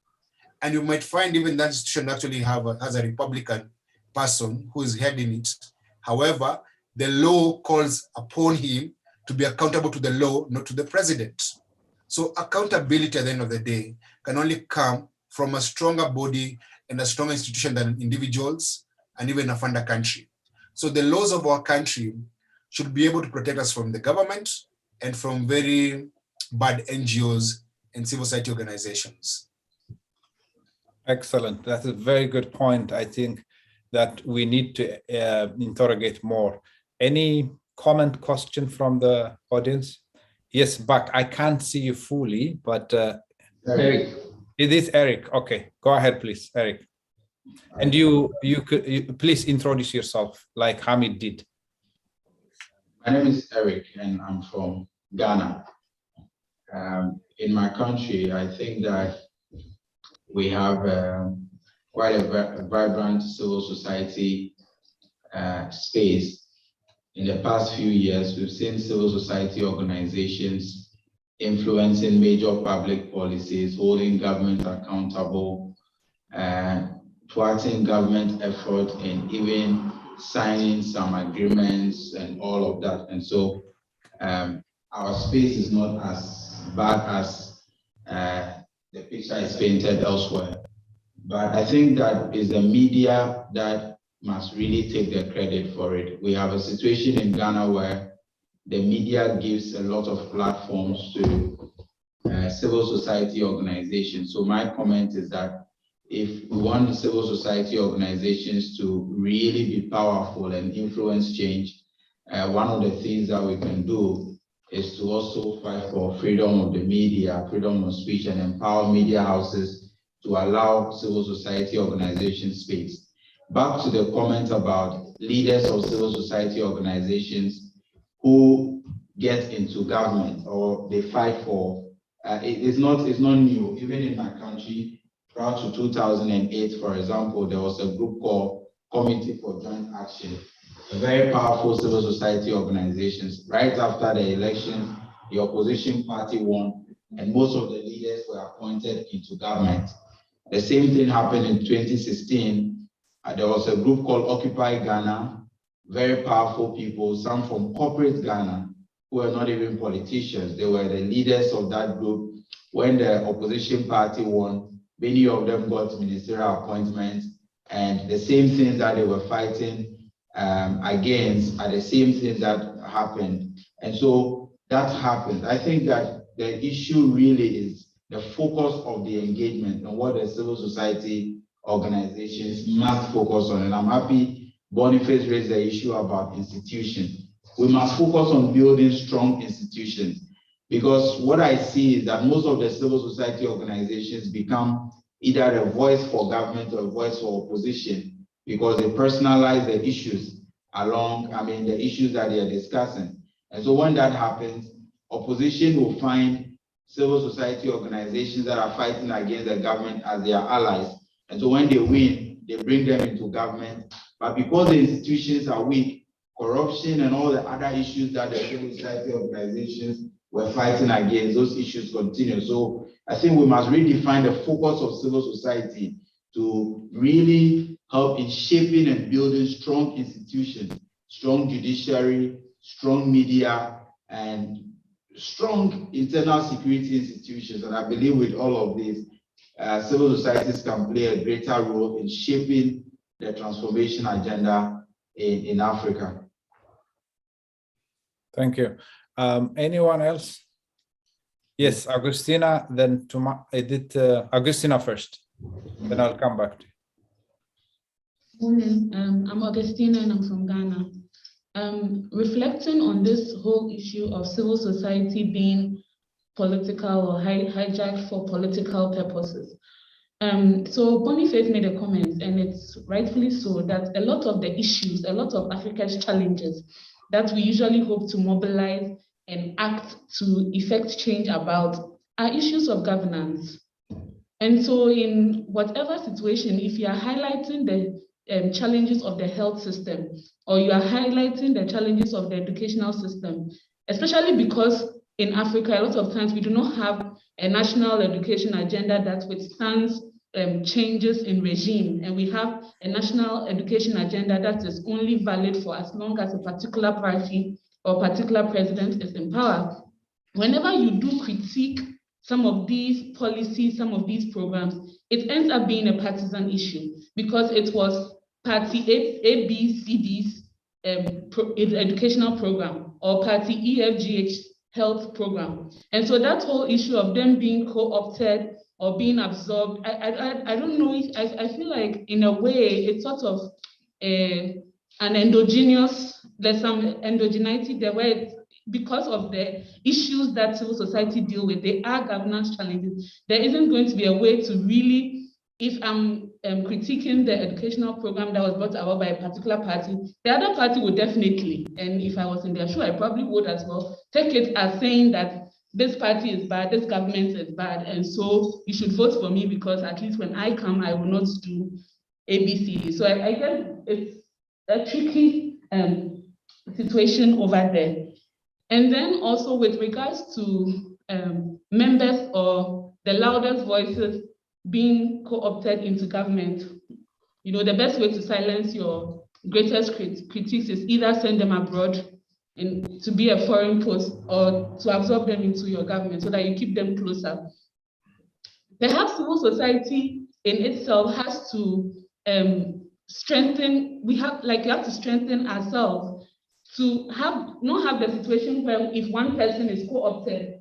And you might find even that institution actually has a Republican person who is heading it. However, the law calls upon him to be accountable to the law, not to the president. So accountability at the end of the day can only come from a stronger body and a stronger institution than individuals and even a funder country. So the laws of our country should be able to protect us from the government and from very bad NGOs and civil society organizations. Excellent. That's a very good point. I think that we need to interrogate more. Any comment, question from the audience? Yes, Buck, I can't see you fully, but Eric. It is Eric. Okay, go ahead, please, Eric. And you could please introduce yourself like Hamid did. My name is Eric, and I'm from Ghana. In my country, I think that we have quite a vibrant civil society space in the past few years, we've seen civil society organizations influencing major public policies, holding government accountable, thwarting government effort, and even signing some agreements and all of that. And so our space is not as bad as the picture is painted elsewhere. But I think that is the media that must really take the credit for it. We have a situation in Ghana where the media gives a lot of platforms to civil society organizations. So my comment is that if we want the civil society organizations to really be powerful and influence change, one of the things that we can do is to also fight for freedom of the media, freedom of speech, and empower media houses to allow civil society organizations space. Back to the comment about leaders of civil society organizations who get into government or they fight for, it's not new. Even in my country, prior to 2008, for example, there was a group called Committee for Joint Action, a very powerful civil society organizations. Right after the election, the opposition party won, and most of the leaders were appointed into government. The same thing happened in 2016. There was a group called Occupy Ghana, very powerful people, some from corporate Ghana, who were not even politicians. They were the leaders of that group. When the opposition party won, many of them got ministerial appointments, and the same things that they were fighting against are the same things that happened. And so that happened. I think that the issue really is the focus of the engagement and what the civil society organizations must focus on. And I'm happy Boniface raised the issue about institutions. We must focus on building strong institutions, because what I see is that most of the civil society organizations become either a voice for government or a voice for opposition, because they personalize the issues the issues that they are discussing. And so when that happens, opposition will find civil society organizations that are fighting against the government as their allies. And so when they win, they bring them into government. But because the institutions are weak, corruption and all the other issues that the civil society organizations were fighting against, those issues continue. So I think we must redefine the focus of civil society to really help in shaping and building strong institutions, strong judiciary, strong media, and strong internal security institutions. And I believe with all of this, civil societies can play a greater role in shaping the transformation agenda in Africa. Thank you. Anyone else? Yes, Agustina, then Agustina first, then I'll come back to you. Morning, I'm Augustina and I'm from Ghana. Reflecting on this whole issue of civil society being political or hijacked for political purposes. So Boniface made a comment, and it's rightfully so, that a lot of the issues, a lot of Africa's challenges that we usually hope to mobilize and act to effect change about are issues of governance. And so in whatever situation, if you are highlighting the challenges of the health system, or you are highlighting the challenges of the educational system, especially because in Africa, a lot of times we do not have a national education agenda that withstands changes in regime, and we have a national education agenda that is only valid for as long as a particular party or particular president is in power. Whenever you do critique some of these policies, some of these programs, it ends up being a partisan issue, because it was party ABCD's educational program or party EFGH health program. And so that whole issue of them being co-opted or being absorbed, I don't know, I feel like in a way it's sort of an endogenous, there's some endogeneity there where it's, because of the issues that civil society deal with, they are governance challenges. There isn't going to be a way to really, if I'm critiquing the educational program that was brought about by a particular party, the other party would definitely, and if I was in their shoe, I probably would as well, take it as saying that this party is bad, this government is bad, and so you should vote for me because at least when I come, I will not do ABCD. So I guess it's a tricky situation over there. And then also with regards to members or the loudest voices being co-opted into government, you know, the best way to silence your greatest critics is either send them abroad and to be a foreign post, or to absorb them into your government so that you keep them closer. Perhaps civil society in itself has to strengthen. We have to strengthen ourselves to not have the situation where if one person is co-opted,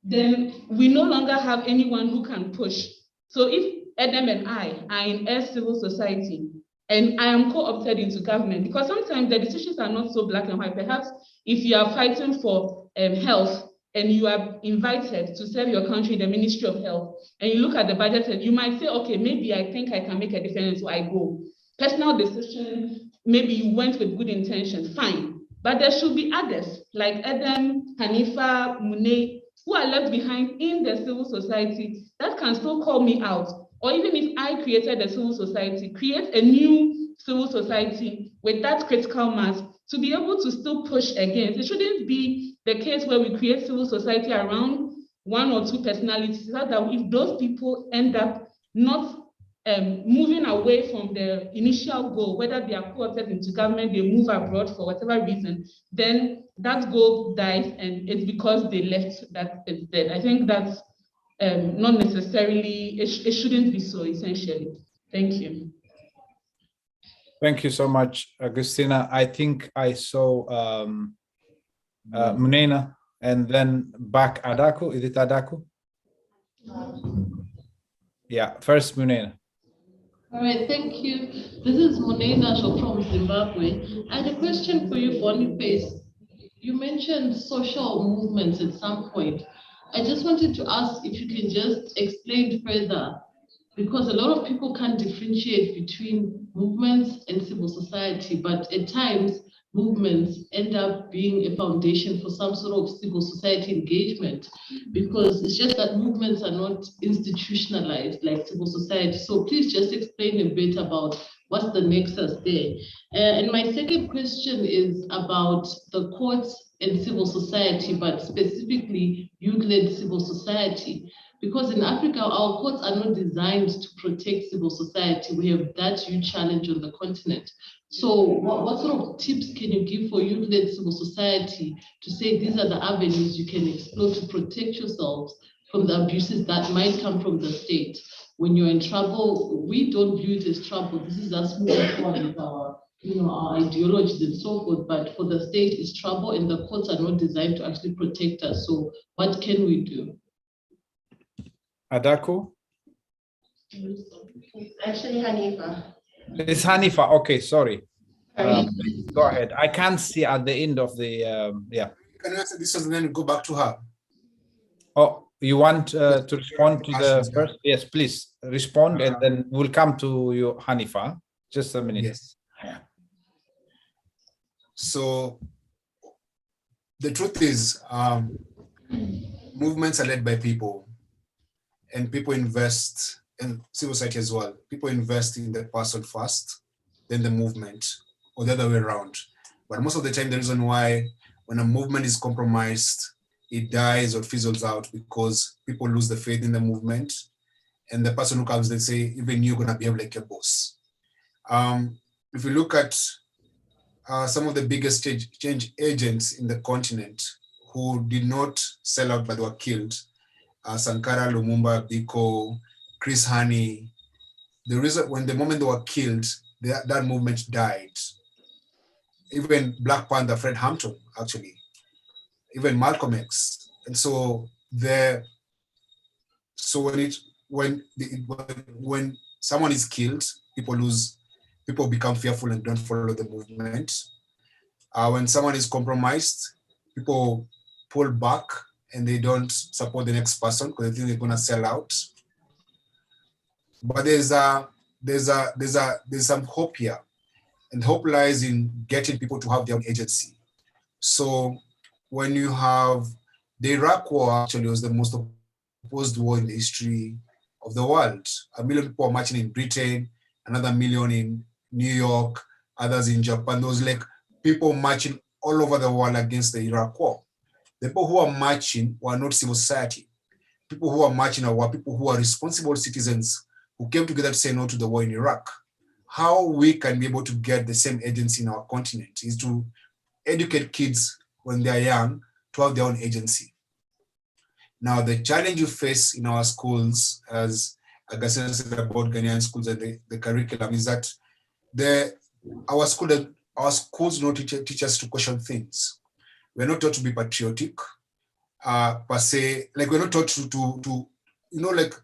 then we no longer have anyone who can push. So if Adam and I are in a civil society and I am co-opted into government, because sometimes the decisions are not so black and white. Perhaps if you are fighting for health and you are invited to serve your country in the Ministry of Health, and you look at the budget and you might say, okay, maybe I think I can make a difference, so I go. Personal decision, maybe you went with good intentions, fine. But there should be others like Adam, Hanifa, Mune, who are left behind in the civil society that can still call me out. Or even if I created a civil society, create a new civil society with that critical mass to be able to still push against. It shouldn't be the case where we create civil society around one or two personalities, so that if those people end up not moving away from their initial goal, whether they are co-opted into government, they move abroad for whatever reason, then that goal dies, and it's because they left that it's dead. I think that's not necessarily, it shouldn't be so, essentially. Thank you. Thank you so much, Agustina. I think I saw Munena and then back Adaku. Is it Adaku? Yeah, first Munena. All right, thank you. This is Munena from Zimbabwe. I had a question for you, Boniface. You mentioned social movements at some point. I just wanted to ask if you can just explain further, because a lot of people can't differentiate between movements and civil society, but at times movements end up being a foundation for some sort of civil society engagement, because it's just that movements are not institutionalized like civil society. So please just explain a bit about what's the nexus there. And my second question is about the courts and civil society, but specifically youth-led civil society. Because in Africa, our courts are not designed to protect civil society. We have that huge challenge on the continent. So what sort of tips can you give for youth-led civil society to say these are the avenues you can explore to protect yourselves from the abuses that might come from the state? When you're in trouble, we don't view it as trouble. This is us moving forward with our, our ideologies and so forth. But for the state, it's trouble, and the courts are not designed to actually protect us. So what can we do? Adaku? Actually, Hanifa. It's Hanifa. Okay, sorry. Go ahead. I can't see at the end of the, yeah. Can you answer this and then go back to her? Oh, you want to respond to the first? Yes, please respond, and then we'll come to you, Hanifa. Just a minute. Yes. So the truth is, movements are led by people, and people invest in civil society as well. People invest in the person first, then the movement, or the other way around. But most of the time, the reason why when a movement is compromised, it dies or fizzles out because people lose the faith in the movement. And the person who comes, they say, even you're gonna behave like a boss. If you look at some of the biggest change agents in the continent who did not sell out but were killed, Sankara, Lumumba, Biko, Chris Hani, the reason when the moment they were killed, that movement died. Even Black Panther, Fred Hampton, actually, even Malcolm X. And so when someone is killed, people become fearful and don't follow the movement. When someone is compromised, people pull back and they don't support the next person because they think they're gonna sell out. But there's some hope here, and hope lies in getting people to have their own agency. So when you have the Iraq War, actually was the most opposed war in the history of the world. 1 million people were marching in Britain, another 1 million in New York, others in Japan. There was like people marching all over the world against the Iraq war. The people who are marching were not civil society. People who are marching were people who are responsible citizens who came together to say no to the war in Iraq. How we can be able to get the same agency in our continent is to educate kids when they are young to have their own agency. Now, the challenge you face in our schools, as Agassi said about Ghanaian schools and the curriculum, is that our schools don't teach us to question things. We're not taught to be patriotic, per se. Like, we're not taught to like,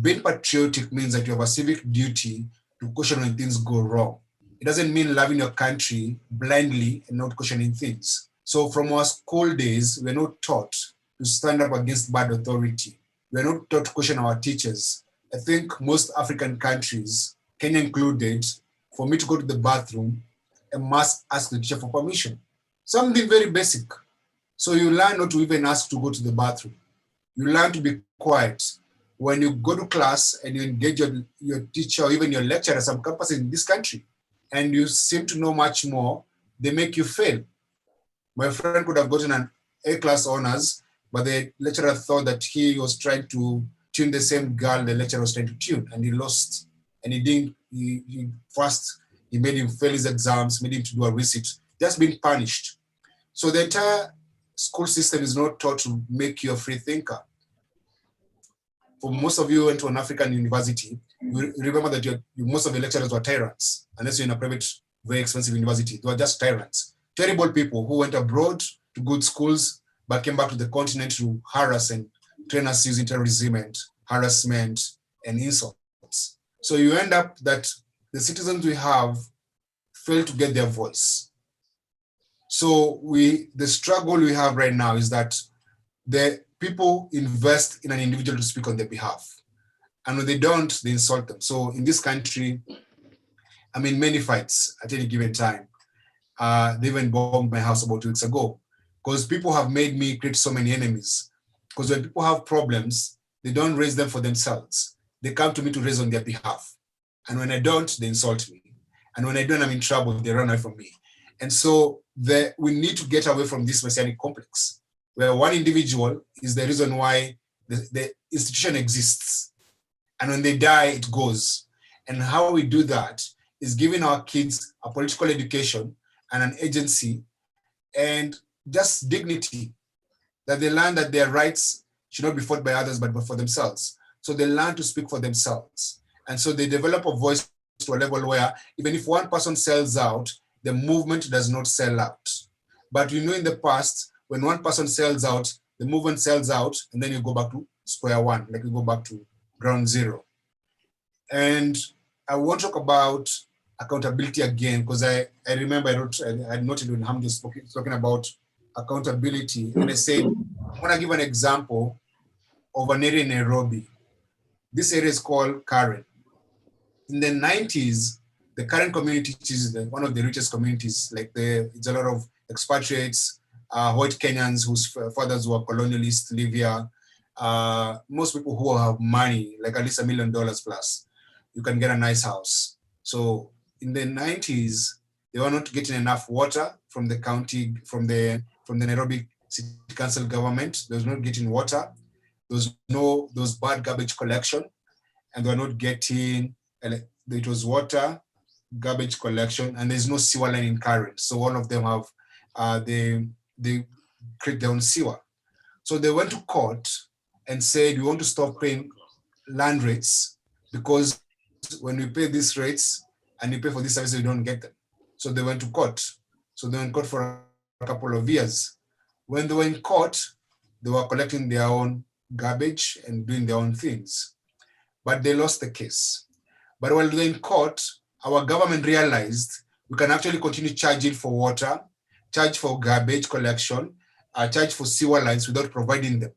being patriotic means that you have a civic duty to question when things go wrong. It doesn't mean loving your country blindly and not questioning things. So from our school days, we're not taught to stand up against bad authority. We're not taught to question our teachers. I think most African countries, Kenya included, for me to go to the bathroom, I must ask the teacher for permission. Something very basic. So you learn not to even ask to go to the bathroom. You learn to be quiet. When you go to class and you engage your teacher or even your lecturer, some campuses in this country, and you seem to know much more, they make you fail. My friend could have gotten an A-class honors, but the lecturer thought that he was trying to tune the same girl the lecturer was trying to tune, and he lost. And he didn't, he made him fail his exams, made him to do a receipt, just being punished. So the entire school system is not taught to make you a free thinker. For most of you who went to an African university, you remember that most of the lecturers were tyrants, unless you're in a private, very expensive university. They were just tyrants. Terrible people who went abroad to good schools, but came back to the continent to harass and train us using terrorism and harassment and insults. So you end up that the citizens we have fail to get their voice. So the struggle we have right now is that the people invest in an individual to speak on their behalf. And when they don't, they insult them. So in this country, I'm in many fights at any given time. They even bombed my house about 2 weeks ago because people have made me create so many enemies. Because when people have problems, they don't raise them for themselves. They come to me to raise on their behalf. And when I don't, they insult me. And when I don't, I'm in trouble, they run away from me. And so we need to get away from this messianic complex, where one individual is the reason why the institution exists. And when they die, it goes. And how we do that is giving our kids a political education and an agency and just dignity, that they learn that their rights should not be fought by others, but for themselves. So they learn to speak for themselves. And so they develop a voice to a level where even if one person sells out, the movement does not sell out. But you know, in the past, when one person sells out, the movement sells out, and then you go back to square one, like you go back to ground zero. And I want to talk about accountability again, because I remember I noted when Hamdi was talking about accountability, and I said, I want to give an example of an area in Nairobi. This area is called Karen. In the 90s, the Karen community, which is one of the richest communities, it's a lot of expatriates, white Kenyans whose fathers were colonialists live here. Most people who have money, like at least $1 million plus, you can get a nice house. So in the 90s, they were not getting enough water from the county, from the Nairobi City Council government. They was not getting water. There was bad garbage collection, and they were not getting, it was water, garbage collection, and there's no sewer line in Karen. So all of them have, they create their own sewer. So they went to court and said, we want to stop paying land rates because when we pay these rates and you pay for these services, you don't get them. So they went to court. So they were in court for a couple of years. When they were in court, they were collecting their own garbage and doing their own things, but they lost the case. But while they were in court, our government realized we can actually continue charging for water, charge for garbage collection, charge for sewer lines without providing them.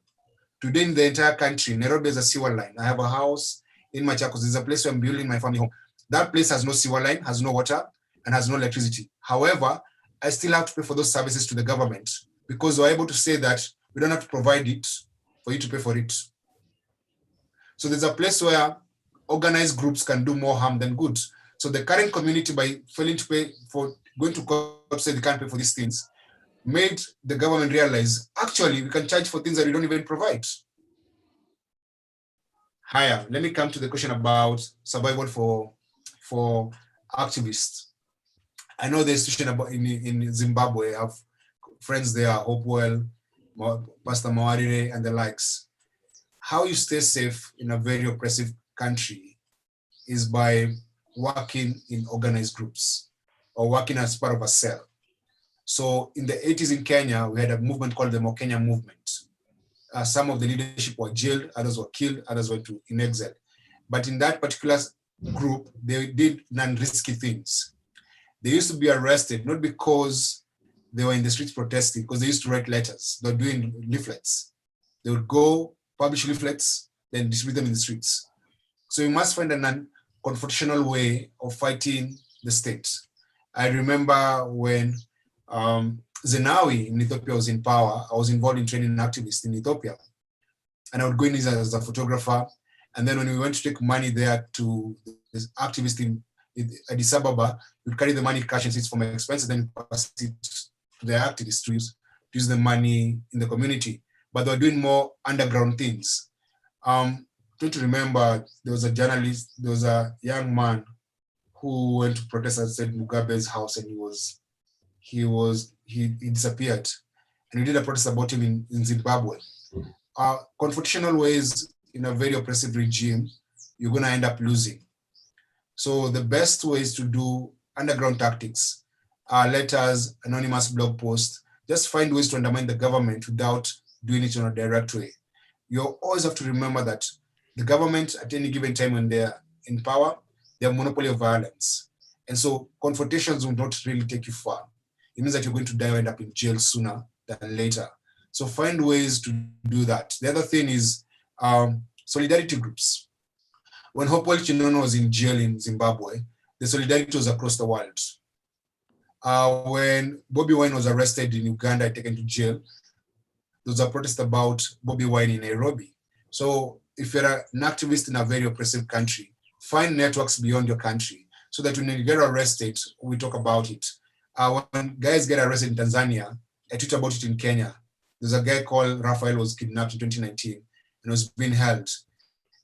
Today in the entire country, Nairobi has a sewer line. I have a house in Machakos. There's a place where I'm building my family home. That place has no sewer line, has no water, and has no electricity. However, I still have to pay for those services to the government because we're able to say that we don't have to provide it for you to pay for it. So there's a place where organized groups can do more harm than good. So the current community, by failing to pay for going to court say they can't pay for these things, made the government realize, actually, we can charge for things that we don't even provide. Higher. Let me come to the question about survival for activists. I know the institution about in Zimbabwe. I have friends there, Hopewell, Pastor Mawarire, and the likes. How you stay safe in a very oppressive country is by working in organized groups or working as part of a cell. So in the 80s in Kenya, we had a movement called the Kenya movement. Some of the leadership were jailed, others were killed, others went in exile. But in that particular group, they did non-risky things. They used to be arrested, not because they were in the streets protesting, because they used to write letters. They were doing leaflets. They would go publish leaflets, then distribute them in the streets. So you must find a non-confrontational way of fighting the state. I remember when Zenawi in Ethiopia was in power, I was involved in training activists in Ethiopia. And I would go in as a photographer. And then when we went to take money there to this activist in Addis Ababa, we'd carry the money cash and seats for my expenses, then pass it to the activists to use the money in the community. But they were doing more underground things. Don't you remember, there was a journalist, there was a young man who went to protest outside Mugabe's house, and he disappeared. And we did a protest about him in Zimbabwe. Confrontational ways in a very oppressive regime, you're gonna end up losing. So the best ways to do underground tactics are letters, anonymous blog posts, just find ways to undermine the government without doing it in a direct way. You always have to remember that the government at any given time when they're in power, they have monopoly of violence. And so confrontations will not really take you far. It means that you're going to die or end up in jail sooner than later. So find ways to do that. The other thing is solidarity groups. When Hopewell Chinono was in jail in Zimbabwe, the solidarity was across the world. When Bobi Wine was arrested in Uganda and taken to jail, there was a protest about Bobi Wine in Nairobi. So if you're an activist in a very oppressive country, find networks beyond your country so that when you get arrested, we talk about it. When guys get arrested in Tanzania, I tweet about it in Kenya. There's a guy called Raphael was kidnapped in 2019 and was being held.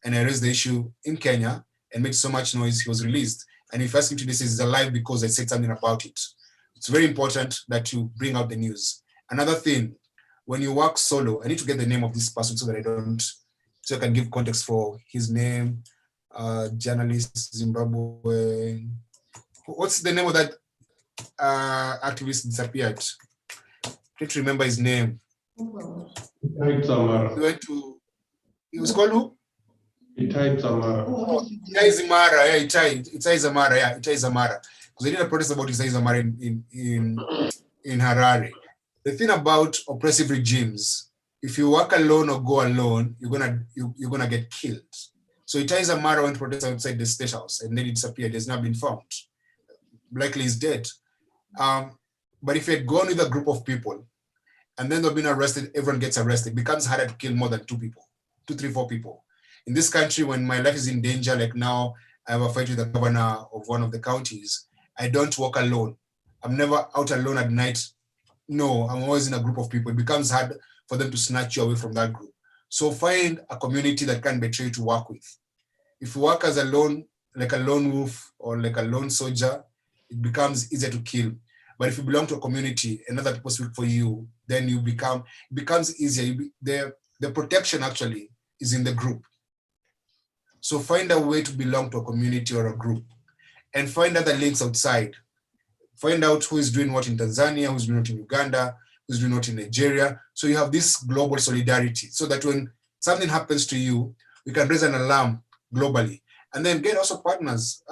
And I raised the issue in Kenya and made so much noise, he was released. And if you ask him to this, he's alive because I said something about it. It's very important that you bring out the news. Another thing, when you work solo, I need to get the name of this person so that I can give context for his name, journalist, Zimbabwe. What's the name of that activist disappeared? I can't remember his name. He went to, he was called who? Itai Zamara. Itai Zamara, yeah, Itai Zamara, yeah, Itai Zamara. Because they did a protest about Itai Zamara in Harare. The thing about oppressive regimes, if you work alone or go alone, you're gonna get killed. So Itai Zamara went to protest outside the State House and then he disappeared. He's not been found. Likely he's dead. But if you had gone with a group of people and then they've been arrested, everyone gets arrested, it becomes harder to kill more than 2 people, 2, 3, 4 people. In this country, when my life is in danger, like now, I have a fight with the governor of one of the counties, I don't walk alone. I'm never out alone at night. No, I'm always in a group of people. It becomes hard for them to snatch you away from that group. So find a community that can betray you to work with. If you work as a lone, like a lone wolf or like a lone soldier, it becomes easier to kill. But if you belong to a community and other people speak for you, then it becomes easier. The protection actually is in the group. So find a way to belong to a community or a group and find other links outside. Find out who is doing what in Tanzania, who's doing what in Uganda, who's doing what in Nigeria. So you have this global solidarity so that when something happens to you, you can raise an alarm globally. And then get also partners.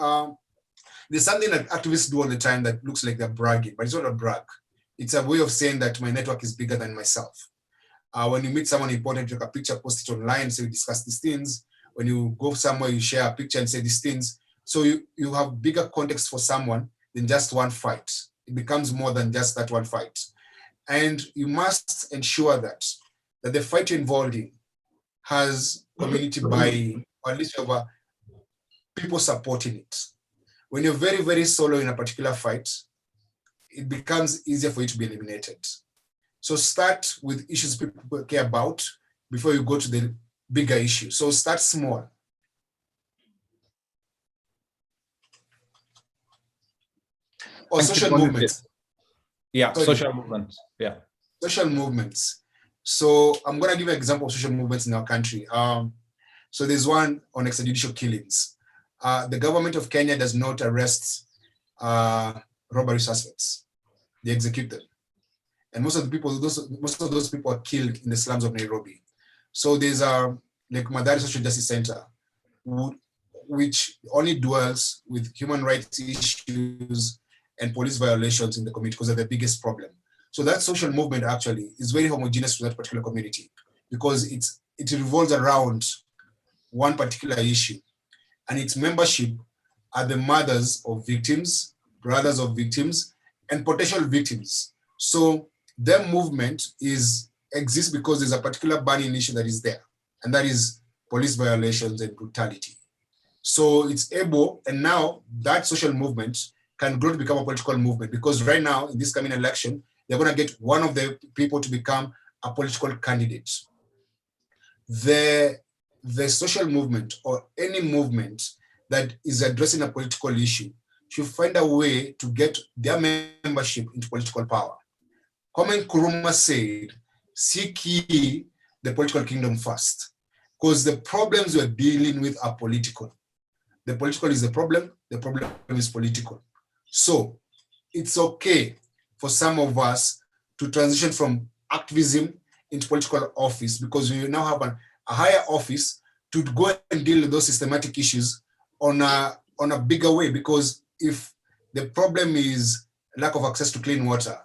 There's something that activists do all the time that looks like they're bragging, but it's not a brag. It's a way of saying that my network is bigger than myself. When you meet someone important, you take a picture, post it online, so we discuss these things. When you go somewhere, you share a picture and say these things. So you have bigger context for someone than just one fight. It becomes more than just that one fight. And you must ensure that the fight you're involved in has community buy-in, or at least you have people supporting it. When you're very, very solo in a particular fight, it becomes easier for you to be eliminated. So start with issues people care about before you go to the bigger issue. So start small. Or social movements. Yeah, Sorry. social movements. Yeah. Social movements. So I'm going to give an example of social movements in our country. So there's one on extrajudicial killings. The government of Kenya does not arrest robbery suspects. They execute them. And most of those people are killed in the slums of Nairobi. So there's like Madari Social Justice Center, which only dwells with human rights issues and police violations in the community because they're the biggest problem. So that social movement actually is very homogeneous to that particular community because it revolves around one particular issue, and its membership are the mothers of victims, brothers of victims, and potential victims. So their movement exists because there's a particular burning issue that is there, and that is police violations and brutality. So it's able, and now that social movement can grow to become a political movement because right now in this coming election, they're going to get one of the people to become a political candidate. The social movement or any movement that is addressing a political issue should find a way to get their membership into political power. Kwame Nkrumah said, seek ye the political kingdom first, because the problems we're dealing with are political. The political is the problem is political. So it's okay for some of us to transition from activism into political office because we now have a higher office to go and deal with those systematic issues on a bigger way. Because if the problem is lack of access to clean water,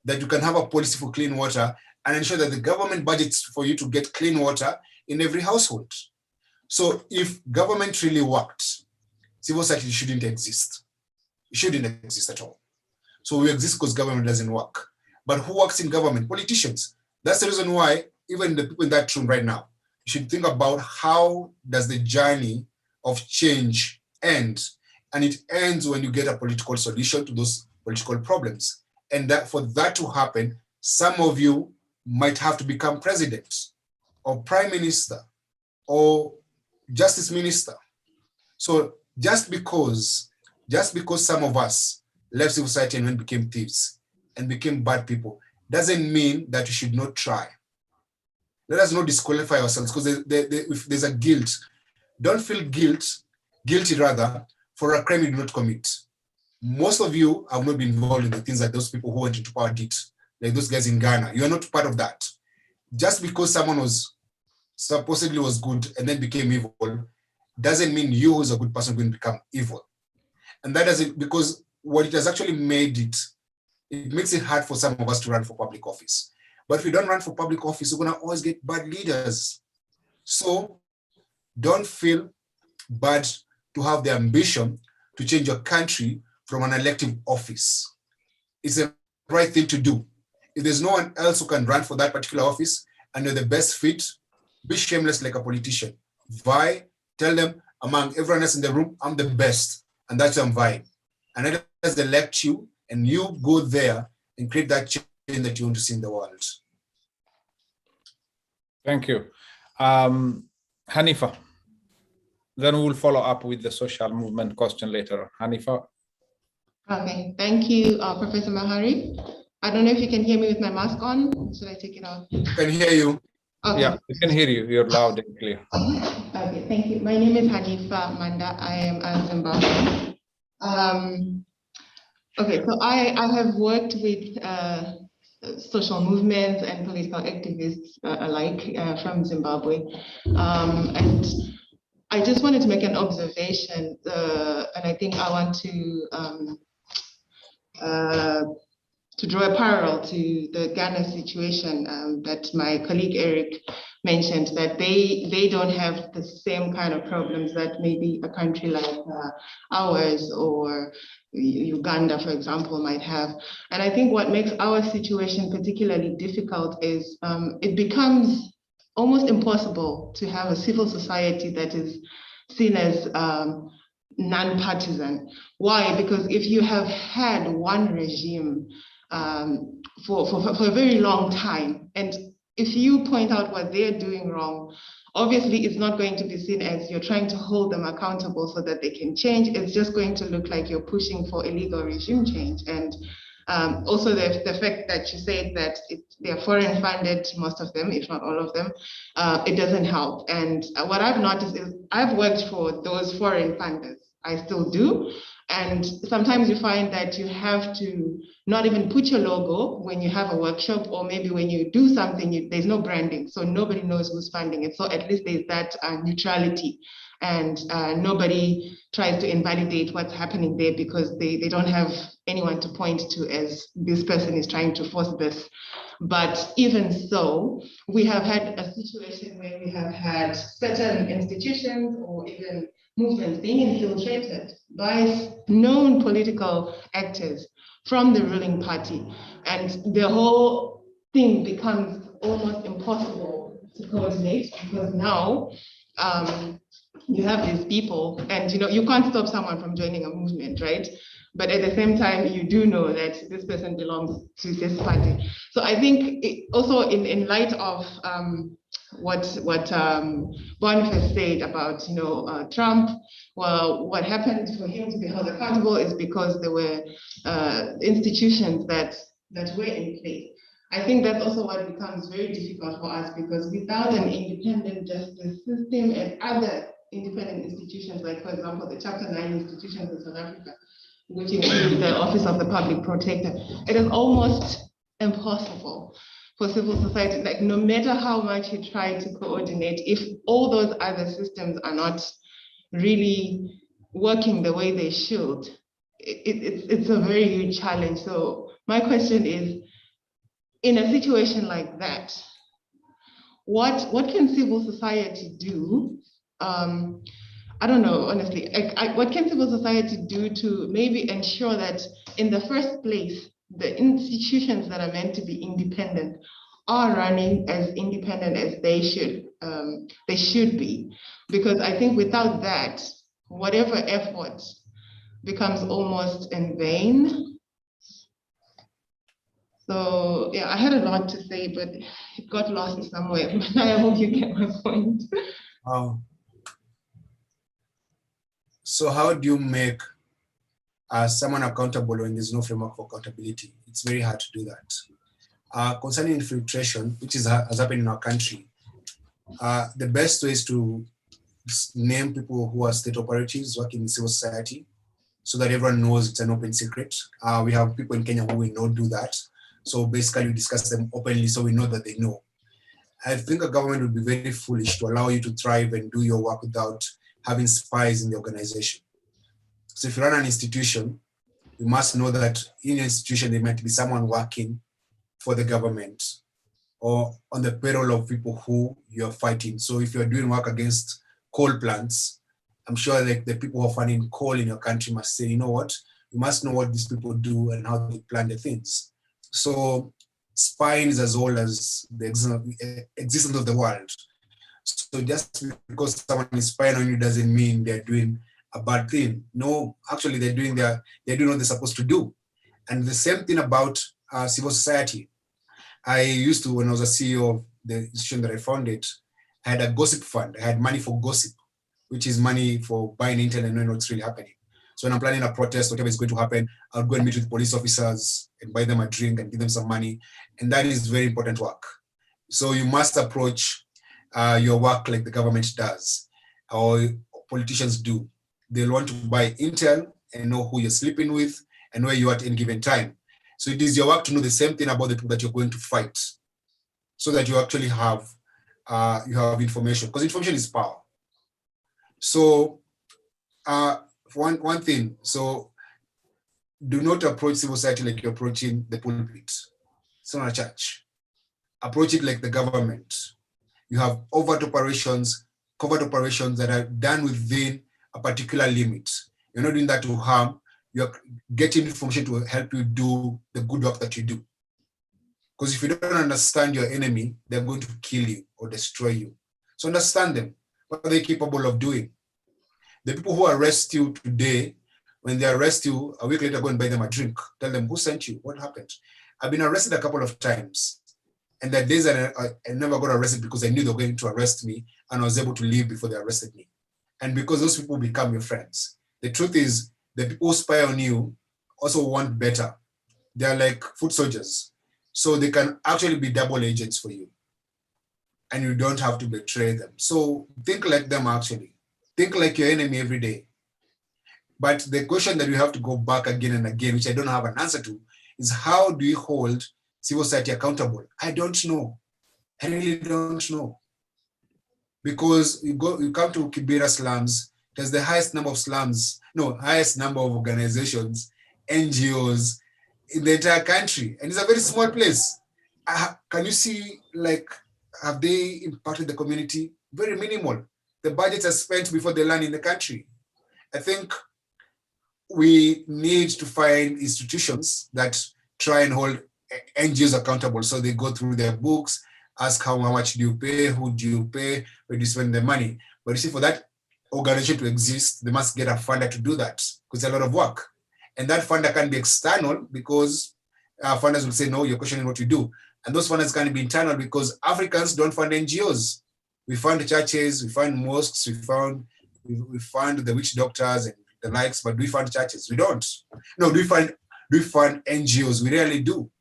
that you can have a policy for clean water and ensure that the government budgets for you to get clean water in every household. So if government really worked, civil society shouldn't exist. It shouldn't exist at all. So we exist because government doesn't work. But who works in government? Politicians. That's the reason why even the people in that room right now, you should think about how does the journey of change end? And it ends when you get a political solution to those political problems. And that for that to happen, some of you might have to become president or prime minister or justice minister. So just because some of us left civil society and became thieves and became bad people, doesn't mean that we should not try. Let us not disqualify ourselves because if there's a guilt, don't feel guilty rather, for a crime you did not commit. Most of you have not been involved in the things that those people who went into power did, like those guys in Ghana. You are not part of that. Just because someone supposedly was good and then became evil, doesn't mean you who's a good person will become evil. And that doesn't, because what it has actually made it makes it hard for some of us to run for public office. But if we don't run for public office, we're gonna always get bad leaders. So don't feel bad to have the ambition to change your country from an elective office. It's the right thing to do. If there's no one else who can run for that particular office and you're the best fit, be shameless like a politician. Vie, tell them among everyone else in the room, I'm the best, and that's why I'm vying. And let us elect you, and you go there and create that change that you want to see in the world. Thank you. Hanifa, then we'll follow up with the social movement question later on. Hanifa. Okay, thank you, Professor Mahari. I don't know if you can hear me with my mask on. Should I take it off? I can hear you. Okay. Yeah, we can hear you. You're loud and clear. Okay, thank you. My name is Hanifa Manda. I am a Zimbabwean. Okay, so I have worked with social movements and political activists alike from Zimbabwe. And I just wanted to make an observation, and I think I want to draw a parallel to the Ghana situation that my colleague Eric mentioned, that they don't have the same kind of problems that maybe a country like ours or Uganda, for example, might have. And I think what makes our situation particularly difficult is it becomes almost impossible to have a civil society that is seen as non-partisan. Why? Because if you have had one regime for a very long time, and if you point out what they're doing wrong, obviously it's not going to be seen as you're trying to hold them accountable so that they can change. It's just going to look like you're pushing for illegal regime change. And also the fact that you said that they're foreign funded, most of them, if not all of them, it doesn't help. And what I've noticed is I've worked for those foreign funders. I still do. And sometimes you find that you have to not even put your logo when you have a workshop, or maybe when you do something, there's no branding. So nobody knows who's funding it. So at least there's that neutrality, and nobody tries to invalidate what's happening there because they don't have anyone to point to as this person is trying to force this. But even so, we have had a situation where we have had certain institutions or even movements being infiltrated by known political actors from the ruling party. And the whole thing becomes almost impossible to coordinate, because now you have these people, and you can't stop someone from joining a movement, right? But at the same time, you do know that this person belongs to this party. So I think also in light of what Boniface said about Trump, well, what happened for him to be held accountable is because there were institutions that were in place. I think that's also what becomes very difficult for us, because without an independent justice system and other independent institutions, like, for example, the Chapter 9 institutions in South Africa, which includes the Office of the Public Protector, it is almost impossible for civil society, like, no matter how much you try to coordinate, if all those other systems are not really working the way they should, it's a very huge challenge. So my question is, in a situation like that, what can civil society do? I don't know, honestly, what can civil society do to maybe ensure that in the first place, the institutions that are meant to be independent are running as independent as they should be? Because I think without that, whatever effort becomes almost in vain. So yeah, I had a lot to say, but it got lost somewhere. I hope you get my point. So how do you make someone accountable when there's no framework for accountability? It's very hard to do that. Concerning infiltration, which has happened in our country, the best way is to name people who are state operatives working in civil society, so that everyone knows it's an open secret. We have people in Kenya who will not do that. So basically we discuss them openly so we know that they know. I think a government would be very foolish to allow you to thrive and do your work without having spies in the organization. So if you run an institution, you must know that in an institution there might be someone working for the government or on the payroll of people who you're fighting. So if you're doing work against coal plants, I'm sure like the people who are funding coal in your country must say, you know what, you must know what these people do and how they plan the things. So spying is as old as the existence of the world. So just because someone is spying on you doesn't mean they're doing a bad thing. No, actually they're doing what they're supposed to do. And the same thing about civil society. I used to, when I was a CEO of the institution that I founded, I had a gossip fund. I had money for gossip, which is money for buying intel and knowing what's really happening. So when I'm planning a protest, whatever is going to happen, I'll go and meet with police officers and buy them a drink and give them some money. And that is very important work. So you must approach your work like the government does, or politicians do. They'll want to buy intel and know who you're sleeping with and where you are at any given time. So it is your work to know the same thing about the people that you're going to fight, so that you actually have information, because information is power. So one thing, so do not approach civil society like you're approaching the pulpit. It's not a church. Approach it like the government. You have covert operations that are done within a particular limit. You're not doing that to harm. You're getting information to help you do the good work that you do. Because if you don't understand your enemy, they're going to kill you or destroy you. So understand them. What are they capable of doing? The people who arrest you today, when they arrest you, a week later, go and buy them a drink. Tell them, who sent you? What happened? I've been arrested a couple of times. And that days that I never got arrested because I knew they were going to arrest me, and I was able to leave before they arrested me. And because those people become your friends. The truth is, the people who spy on you also want better. They're like foot soldiers. So they can actually be double agents for you. And you don't have to betray them. So think like them, actually. Think like your enemy every day. But the question that we have to go back again and again, which I don't have an answer to, is how do you hold civil society accountable? I don't know. I really don't know. Because you come to Kibera slums, there's the highest number of slums, highest number of organizations, NGOs in the entire country. And it's a very small place. Can you see, like, have they impacted the community? Very minimal. The budgets are spent before they land in the country. I think we need to find institutions that try and hold NGOs accountable. So they go through their books, ask how much do you pay, who do you pay, where do you spend the money. But you see, for that organization to exist, they must get a funder to do that, because it's a lot of work. And that funder can be external, because funders will say, no, you're questioning what you do. And those funders can be internal, because Africans don't fund NGOs. We fund churches, we fund mosques, we fund the witch doctors and the likes, but do we fund churches? We don't. No, do we fund NGOs? We rarely do.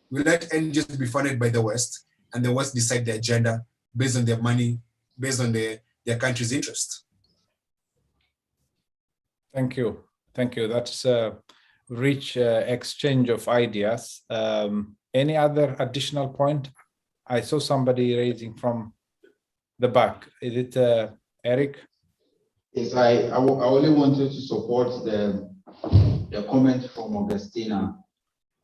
We let NGOs be funded by the West, and the West decide the agenda based on their money, based on their country's interest. Thank you. Thank you. That's a rich exchange of ideas. Any other additional point? I saw somebody raising from the back. Is it Eric? Yes, I only wanted to support the comment from Augustina,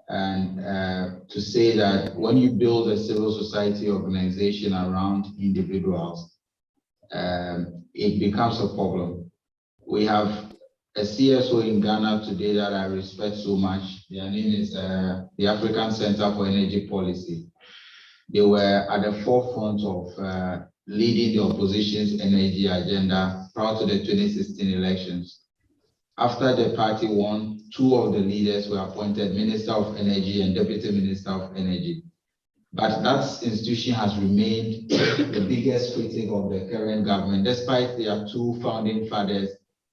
and to say that when you build a civil society organization around individuals, it becomes a problem. We have a CSO in Ghana today that I respect so much. Their name is the African Center for Energy Policy. They were at the forefront of leading the opposition's energy agenda prior to the 2016 elections. After the party won, two of the leaders were appointed Minister of Energy and Deputy Minister of Energy. But that institution has remained the biggest critic of the current government, despite their two founding fathers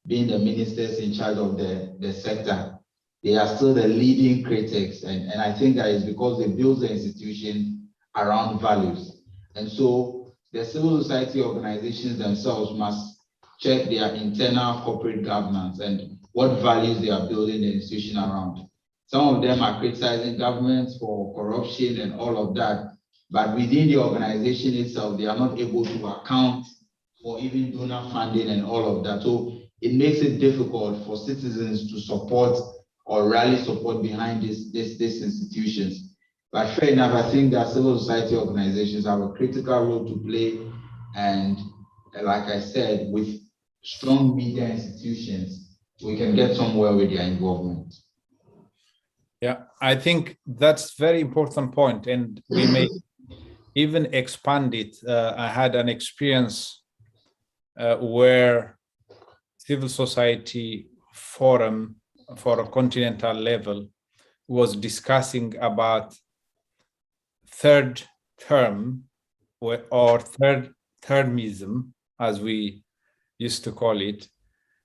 being the ministers in charge of the sector. They are still the leading critics. And I think that is because they built the institution around values. And so the civil society organizations themselves must check their internal corporate governance and what values they are building the institution around. Some of them are criticizing governments for corruption and all of that, but within the organization itself, they are not able to account for even donor funding and all of that. So it makes it difficult for citizens to support or rally support behind these institutions. But fair enough, I think that civil society organizations have a critical role to play. And like I said, with strong media institutions, we can get somewhere with their involvement. Yeah, I think that's very important point, and we may even expand it. I had an experience where civil society forum for a continental level was discussing about third term or third termism, as we used to call it,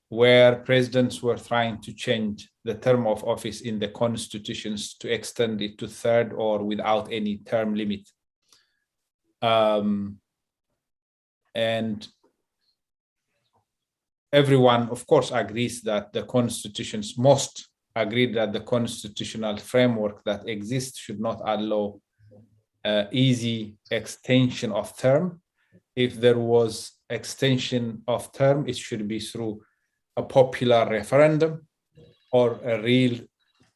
where presidents were trying to change the term of office in the constitutions to extend it to third or without any term limit. And everyone, of course, agrees that the constitutions, most agree that the constitutional framework that exists should not allow easy extension of term. If there was extension of term, it should be through a popular referendum or a real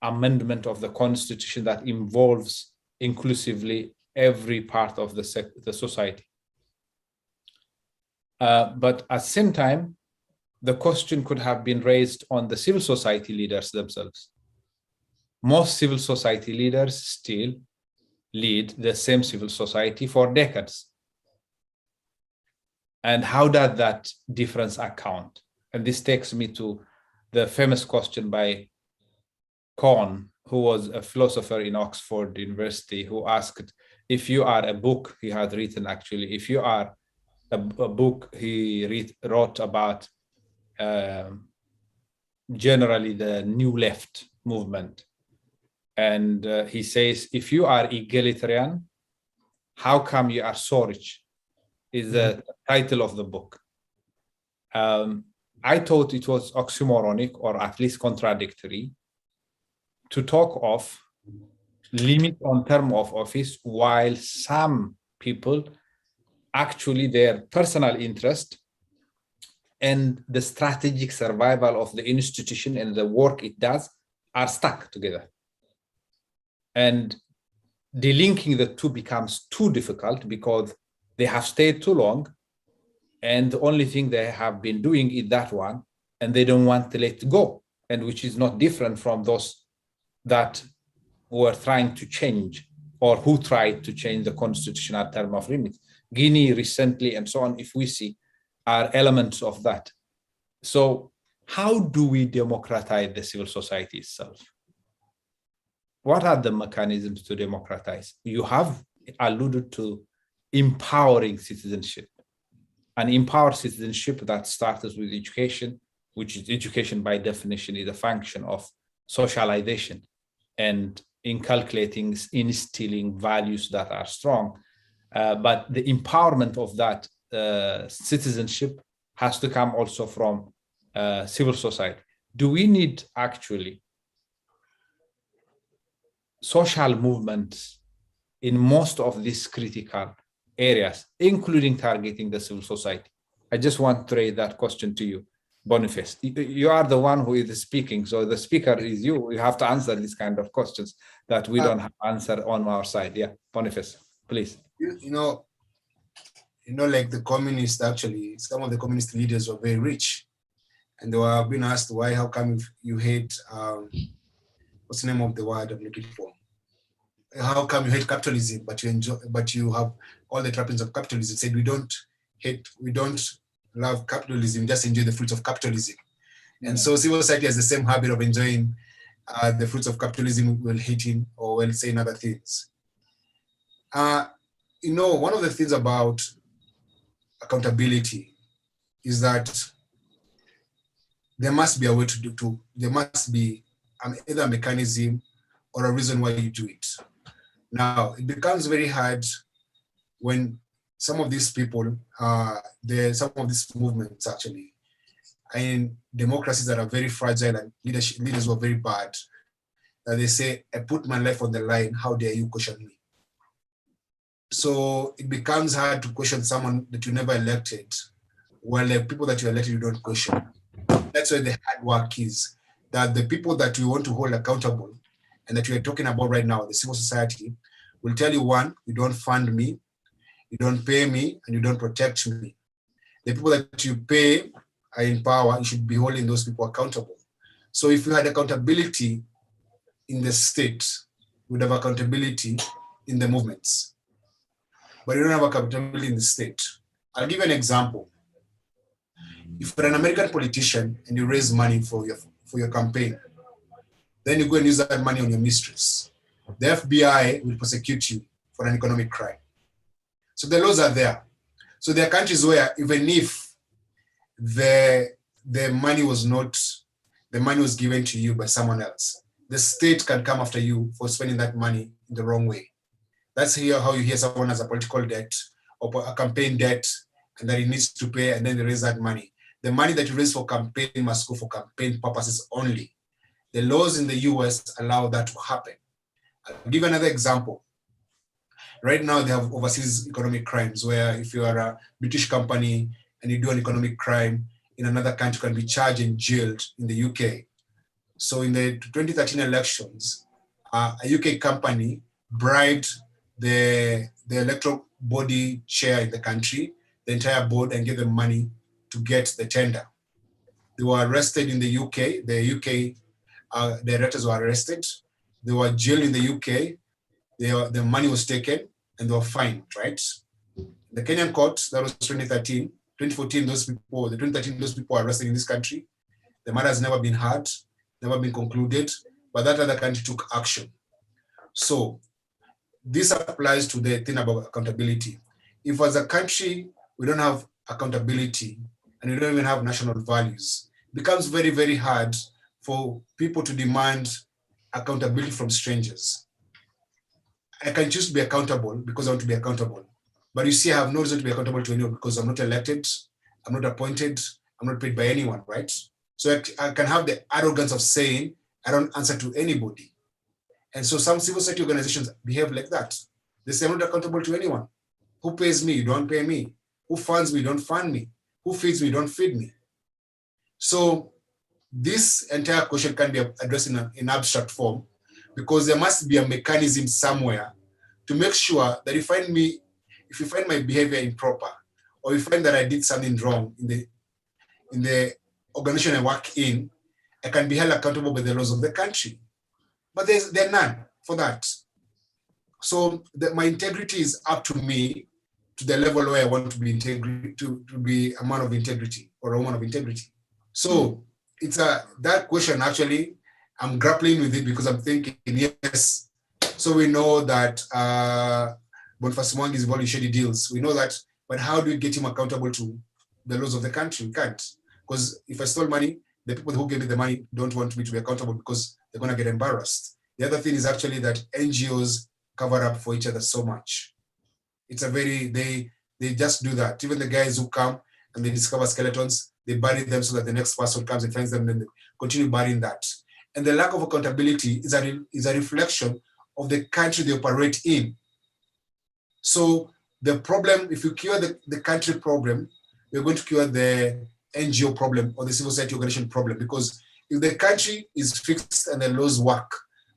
amendment of the constitution that involves inclusively every part of the society. But at the same time, the question could have been raised on the civil society leaders themselves. Most civil society leaders still lead the same civil society for decades. And how does that difference account? And this takes me to the famous question by Kohn, who was a philosopher in Oxford University, who asked, if you are a book, he had written actually, if you are a book he wrote about generally the New Left movement. And he says, if you are egalitarian, how come you are so rich? Is the title of the book. I thought it was oxymoronic, or at least contradictory, to talk of limit on term of office, while some people actually their personal interest and the strategic survival of the institution and the work it does are stuck together. And delinking the two becomes too difficult because they have stayed too long, and the only thing they have been doing is that one, and they don't want to let go, and which is not different from those that were trying to change, or who tried to change the constitutional term of limits. Guinea recently and so on, if we see, are elements of that. So how do we democratize the civil society itself? What are the mechanisms to democratize? You have alluded to empowering citizenship. And empowered citizenship that starts with education, which is education by definition is a function of socialization and inculcating, instilling values that are strong. But the empowerment of that citizenship has to come also from civil society. Do we need actually social movements in most of these critical areas, including targeting the civil society? I just want to raise that question to you, Boniface. You are the one who is speaking, so the speaker is you. You have to answer these kind of questions that we don't have answer on our side. Yeah, Boniface, please. You know, like the communists, actually, some of the communist leaders were very rich, and they were being asked why, how come you hate, what's the name of the word I'm looking for? How come you hate capitalism, but you have all the trappings of capitalism? Said we don't love capitalism, just enjoy the fruits of capitalism. And so civil society has the same habit of enjoying the fruits of capitalism while hating or while saying other things. One of the things about accountability is that there must be a way there must be either a mechanism or a reason why you do it. Now, it becomes very hard when some of these people, some of these movements actually, in democracies that are very fragile and leaders who are very bad, that they say, I put my life on the line, how dare you question me? So it becomes hard to question someone that you never elected, while the people that you elected you don't question. That's where the hard work is, that the people that we want to hold accountable and that we are talking about right now, the civil society, will tell you, one, you don't fund me, you don't pay me, and you don't protect me. The people that you pay are in power, you should be holding those people accountable. So if you had accountability in the state, you would have accountability in the movements. But you don't have accountability in the state. I'll give you an example. If you're an American politician and you raise money for your campaign, then you go and use that money on your mistress, the FBI will prosecute you for an economic crime. So the laws are there. So there are countries where even if the money was given to you by someone else, the state can come after you for spending that money in the wrong way. That's how you hear someone has a political debt or a campaign debt and that he needs to pay, and then they raise that money. The money that you raise for campaign must go for campaign purposes only. The laws in the US allow that to happen. I'll give another example. Right now, they have overseas economic crimes where if you are a British company and you do an economic crime in another country, you can be charged and jailed in the UK. So in the 2013 elections, a UK company bribed the electoral body chair in the country, the entire board, and gave them money to get the tender. They were arrested in the UK. The UK directors were arrested. They were jailed in the UK. The money was taken and they were fined, right? The Kenyan court, that was 2013, 2014, those people, the 2013, those people are arrested in this country. The matter has never been heard, never been concluded, but that other country took action. So this applies to the thing about accountability. If as a country, we don't have accountability and we don't even have national values, it becomes very, very hard for people to demand accountability from strangers. I can choose to be accountable because I want to be accountable. But you see, I have no reason to be accountable to anyone because I'm not elected, I'm not appointed, I'm not paid by anyone, right? So I can have the arrogance of saying, I don't answer to anybody. And so some civil society organizations behave like that. They say, I'm not accountable to anyone. Who pays me? You don't pay me. Who funds me? You don't fund me. Who feeds me? You don't feed me. So this entire question can be addressed in abstract form because there must be a mechanism somewhere to make sure that if you find my behavior improper, or you find that I did something wrong in the organization I work in, I can be held accountable by the laws of the country. But there's none for that. So my integrity is up to me to the level where I want to be to be a man of integrity or a woman of integrity. So it's that question actually, I'm grappling with it because I'm thinking, yes, so we know that Boniface Mwangi is involved in shady deals. We know that, but how do we get him accountable to the laws of the country? We can't. Because if I stole money, the people who gave me the money don't want me to be accountable because they're going to get embarrassed. The other thing is actually that NGOs cover up for each other so much. It's they just do that. Even the guys who come and they discover skeletons, they bury them so that the next person comes and finds them and they continue burying that. And the lack of accountability is a reflection of the country they operate in. So the problem, if you cure the country problem, we're going to cure the NGO problem or the civil society organization problem, because if the country is fixed and the laws work,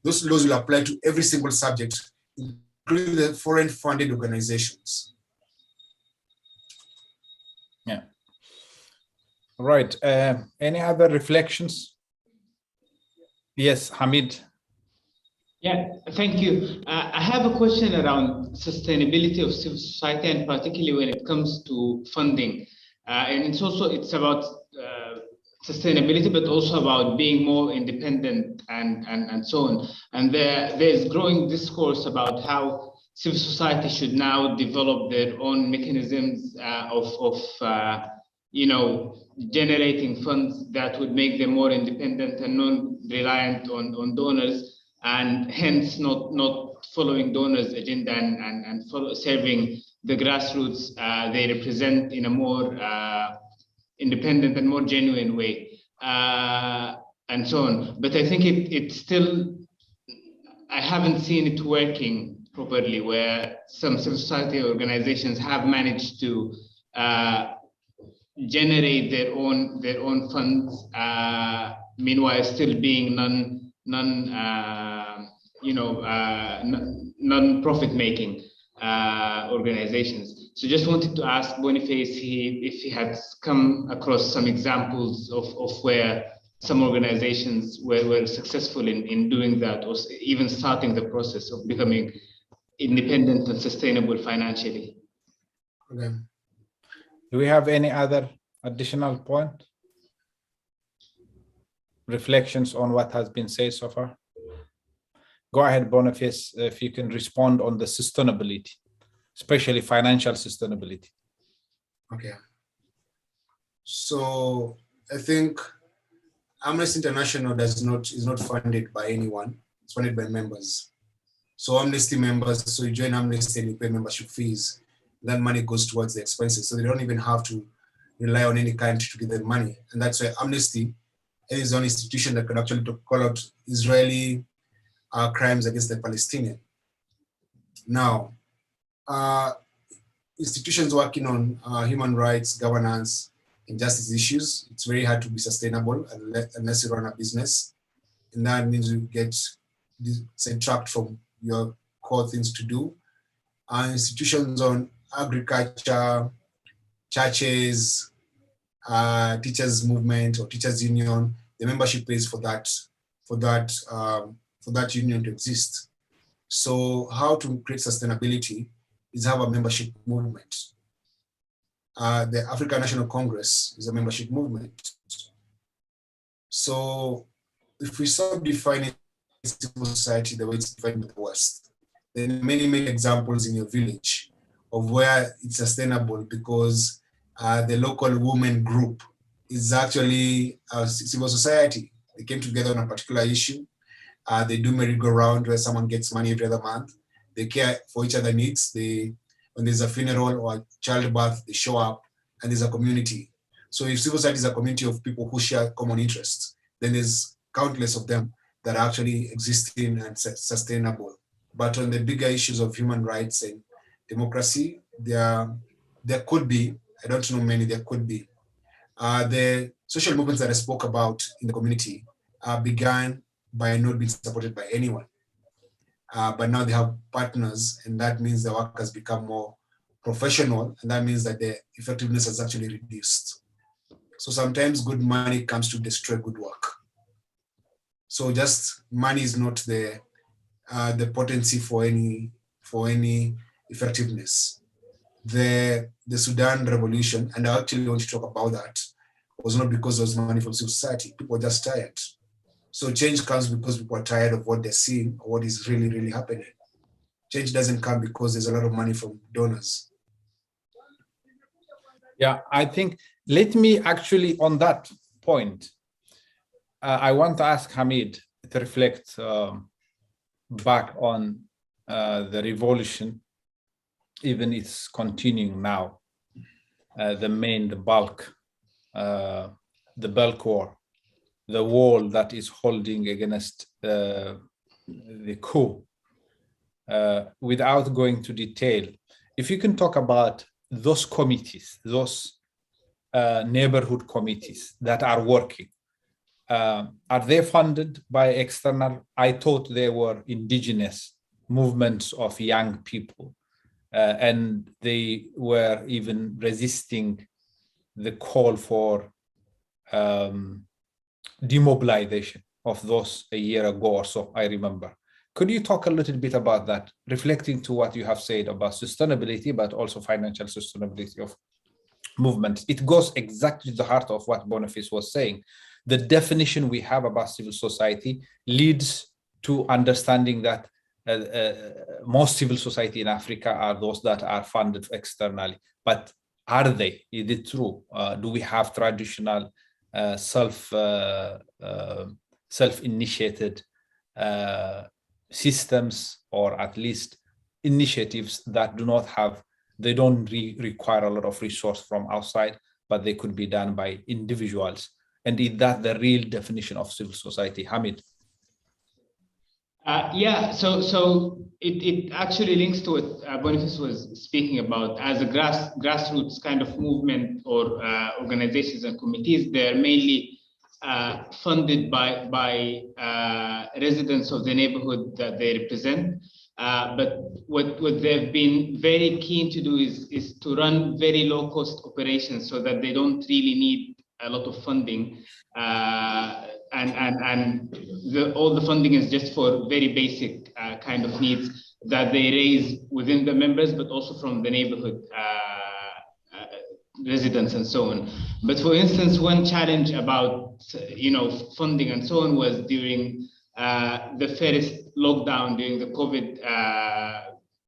those laws will apply to every single subject, including the foreign funded organizations. Yeah. All right. Any other reflections? Yes, Hamid. Yeah, thank you. I have a question around sustainability of civil society, and particularly when it comes to funding. And it's about sustainability, but also about being more independent and so on. And there's growing discourse about how civil society should now develop their own mechanisms of generating funds that would make them more independent and non-reliant on donors, and hence not following donors' agenda and serving the grassroots they represent in a more independent and more genuine way, and so on. But I think it's still, I haven't seen it working properly, where some civil society organizations have managed to generate their own funds, meanwhile still being non-profit making organizations. So just wanted to ask Boniface if he had come across some examples of where some organizations were successful in doing that, or even starting the process of becoming independent and sustainable financially. Okay. Do we have any other additional point? Reflections on what has been said so far? Go ahead, Boniface, if you can respond on the sustainability, especially financial sustainability. Okay. So I think Amnesty International is not funded by anyone. It's funded by members. So Amnesty members, so you join Amnesty and you pay membership fees. That money goes towards the expenses. So they don't even have to rely on any country to give them money. And that's why Amnesty is an institution that can actually call out Israeli crimes against the Palestinian. Now, institutions working on human rights, governance, and justice issues, it's very hard to be sustainable unless you run a business. And that means you get sidetracked from your core things to do. Institutions on agriculture, churches, teachers movement or teachers union, the membership pays for that union to exist. So how to create sustainability is have a membership movement. the African National Congress is a membership movement. So if we stop defining civil society the way it's defined in the West, then many examples in your village of where it's sustainable because the local women group is actually a civil society. They came together on a particular issue. They do merry-go-round where someone gets money every other month. They care for each other's needs. When there's a funeral or a childbirth, they show up, and there's a community. So if civil society is a community of people who share common interests, then there's countless of them that are actually existing and sustainable. But on the bigger issues of human rights and democracy, there could be, I don't know many, there could be. The social movements that I spoke about in the community began by not being supported by anyone. But now they have partners, and that means the work has become more professional, and that means that the effectiveness has actually reduced. So sometimes good money comes to destroy good work. So just money is not the potency for any effectiveness. The Sudan revolution, and I actually want to talk about that, was not because there was money from civil society. People were just tired. So change comes because people are tired of what they're seeing or what is really, really happening. Change doesn't come because there's a lot of money from donors. Yeah, I think, let me actually, on that point, I want to ask Hamid to reflect back on the revolution, even it's continuing now, the bulk war, the wall that is holding against the coup. Without going to detail, if you can talk about those committees, those neighborhood committees that are working, are they funded by external? I thought they were indigenous movements of young people, and they were even resisting the call for demobilization of those a year ago or so, I remember. Could you talk a little bit about that, reflecting to what you have said about sustainability, but also financial sustainability of movements? It goes exactly to the heart of what Boniface was saying. The definition we have about civil society leads to understanding that most civil society in Africa are those that are funded externally. But are they? Is it true? Do we have traditional self-initiated systems, or at least initiatives that do not have, they don't require a lot of resource from outside, but they could be done by individuals? And is that the real definition of civil society? Hamid? Yeah, so it actually links to what Boniface was speaking about. As a grassroots kind of movement or organizations and committees, they're mainly funded by residents of the neighborhood that they represent. But what they've been very keen to do is to run very low cost operations so that they don't really need a lot of funding. All the funding is just for very basic kind of needs that they raise within the members, but also from the neighborhood residents and so on. But for instance, one challenge about funding and so on was during the first lockdown, during the COVID,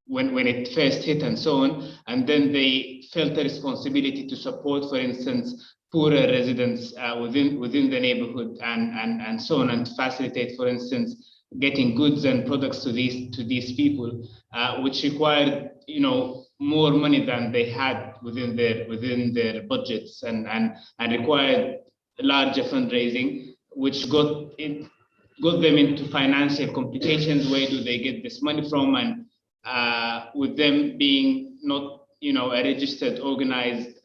when it first hit and so on, and then they felt a responsibility to support, for instance, poorer residents within the neighborhood and so on, and to facilitate, for instance, getting goods and products to these people, which required more money than they had within their budgets, and required larger fundraising, which got them into financial complications. Where do they get this money from? And with them being not a registered, organized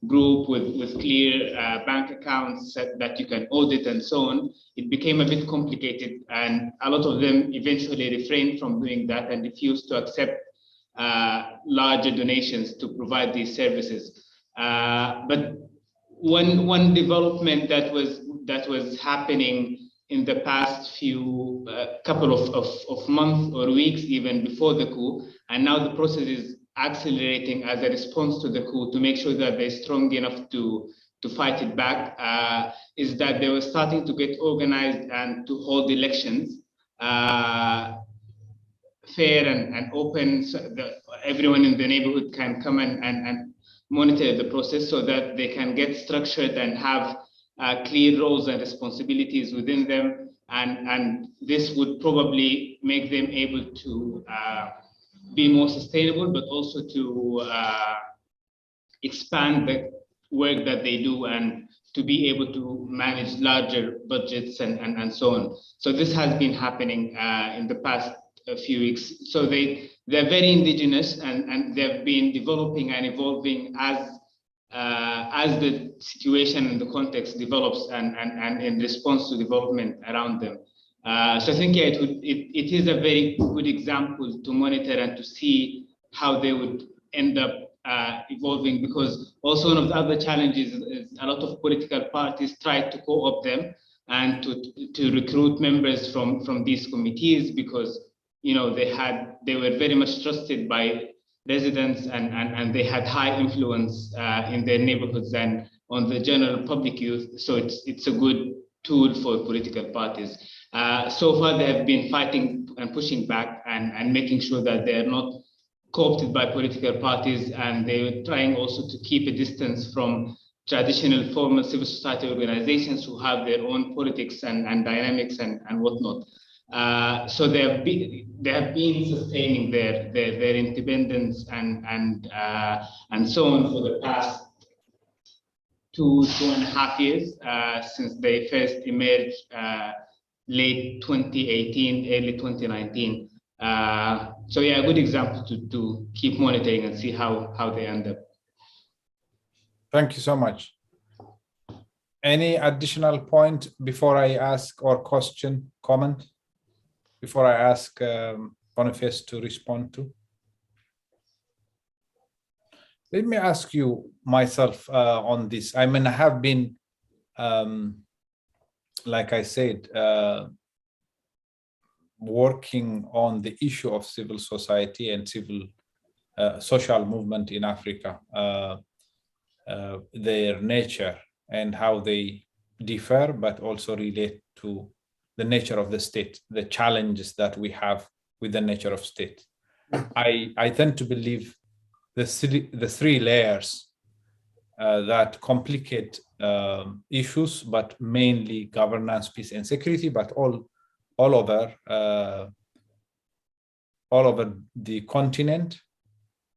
group with clear bank accounts that you can audit and so on, it became a bit complicated, and a lot of them eventually refrained from doing that and refused to accept larger donations to provide these services. But one development that was happening in the past few couple of months or weeks, even before the coup, and now the process accelerating as a response to the coup to make sure that they're strong enough to fight it back, is that they were starting to get organized and to hold elections fair and open, so that everyone in the neighborhood can come and monitor the process so that they can get structured and have clear roles and responsibilities within them. And this would probably make them able to be more sustainable, but also to expand the work that they do and to be able to manage larger budgets and so on. So this has been happening in the past few weeks. So they're very indigenous and they've been developing and evolving as the situation and the context develops and in response to development around them. So I think it is a very good example to monitor and to see how they would end up evolving, because also one of the other challenges is a lot of political parties try to co-opt them and to recruit members from these committees, because they were very much trusted by residents and they had high influence in their neighborhoods and on the general public youth. So it's a good tool for political parties. So far, they have been fighting and pushing back and making sure that they are not co-opted by political parties, and they were trying also to keep a distance from traditional formal civil society organizations who have their own politics and dynamics and whatnot. So they have been sustaining their independence and so on for the past 2.5 years since they first emerged late 2018, early 2019. So yeah, a good example to keep monitoring and see how they end up. Thank you so much. Any additional point before I ask or question, comment? Before I ask Boniface to respond to? Let me ask you myself on this. I mean, I have been, like I said, working on the issue of civil society and civil social movement in Africa, their nature and how they differ, but also relate to the nature of the state, the challenges that we have with the nature of state. I tend to believe the three layers that complicate issues, but mainly governance, peace, and security, but all over the continent,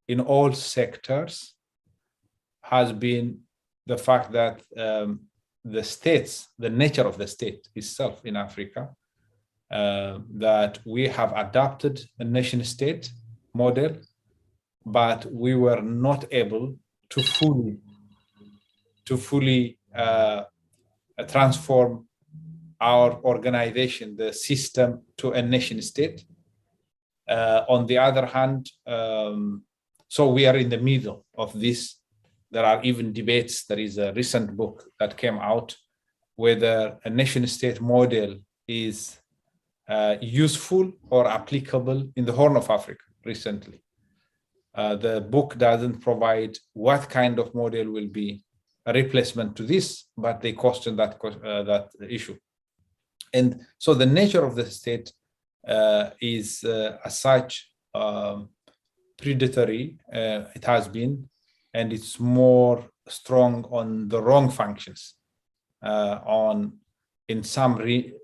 in all sectors, has been the fact that the nature of the state itself in Africa, that we have adopted a nation state model, but we were not able to fully transform our organization, the system, to a nation state. On the other hand, so we are in the middle of this. There are even debates. There is a recent book that came out whether a nation state model is useful or applicable in the Horn of Africa recently. The book doesn't provide what kind of model will be a replacement to this, but they question that issue. And so the nature of the state is as such predatory. It has been, and it's more strong on the wrong functions. In some very,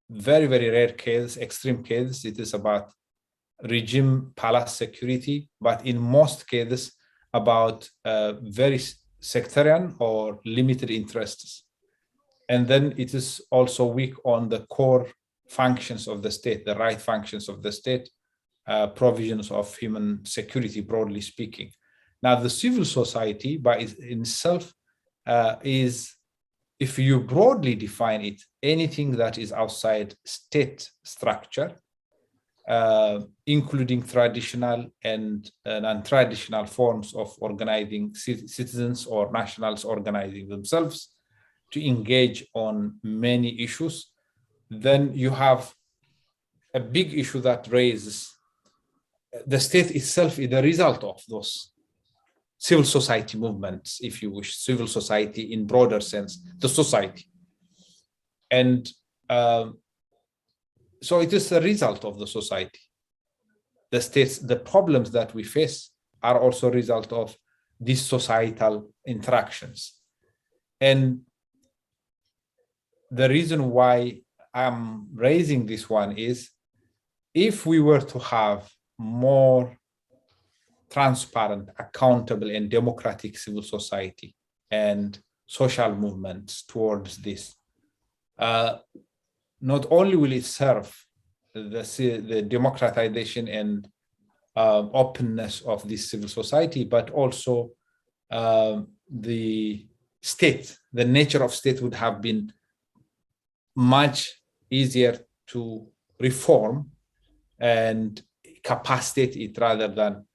very rare cases, extreme cases, it is about regime palace security, but in most cases about very sectarian or limited interests. And then it is also weak on the core functions of the state, the right functions of the state, provisions of human security, broadly speaking. Now, the civil society by itself is, if you broadly define it, anything that is outside state structure, including traditional and non-traditional forms of organizing citizens or nationals organizing themselves to engage on many issues. Then you have a big issue that raises the state itself is the result of those civil society movements, if you wish, civil society in broader sense, the society. And so it is the result of the society. The states, the problems that we face are also a result of these societal interactions. And the reason why I'm raising this one is, if we were to have more transparent, accountable, and democratic civil society and social movements towards this, not only will it serve the democratization and openness of this civil society, but also the state, the nature of state would have been much easier to reform and capacitate it rather than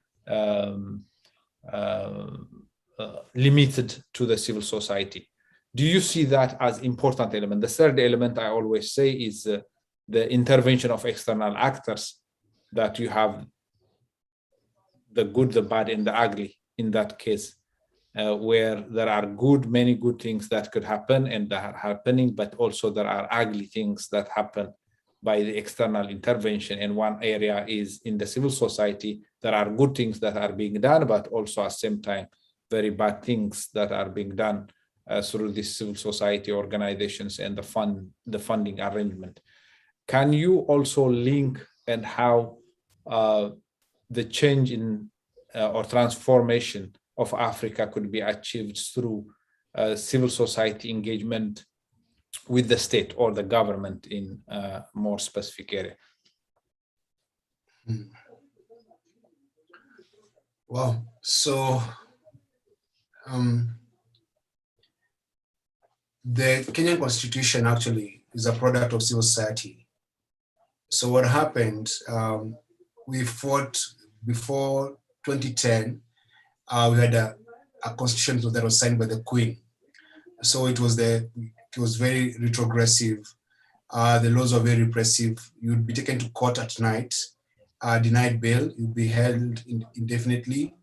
limited to the civil society. Do you see that as important element? The third element I always say is the intervention of external actors, that you have the good, the bad, and the ugly in that case, where there are many good things that could happen and that are happening, but also there are ugly things that happen by the external intervention. And one area is in the civil society, there are good things that are being done, but also at the same time, very bad things that are being done through these civil society organizations and the funding arrangement. Can you also link and how the change in or transformation of Africa could be achieved through civil society engagement with the state or the government in a more specific area? Wow. So the Kenyan Constitution actually is a product of civil society. So what happened, we fought before 2010, we had a constitution that was signed by the Queen. So it was very retrogressive. The laws were very repressive. You'd be taken to court at night, denied bail, you'd be held indefinitely.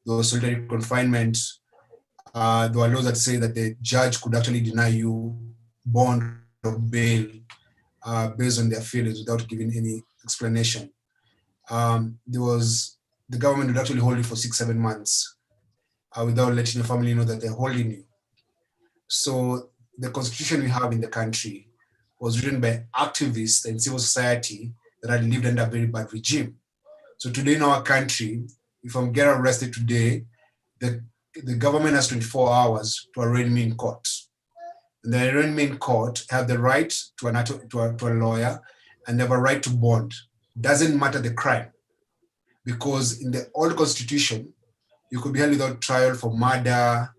There was solitary confinement. There were laws that say that the judge could actually deny you bond or bail based on their feelings without giving any explanation. The government would actually hold you for 6-7 months without letting your family know that they're holding you. So the constitution we have in the country was written by activists and civil society that had lived under a very bad regime. So today in our country, if I'm getting arrested today, the government has 24 hours to arraign me in court. And the arraign me in court have the right to a lawyer, and they have a right to bond. Doesn't matter the crime. Because in the old constitution, you could be held without trial for murder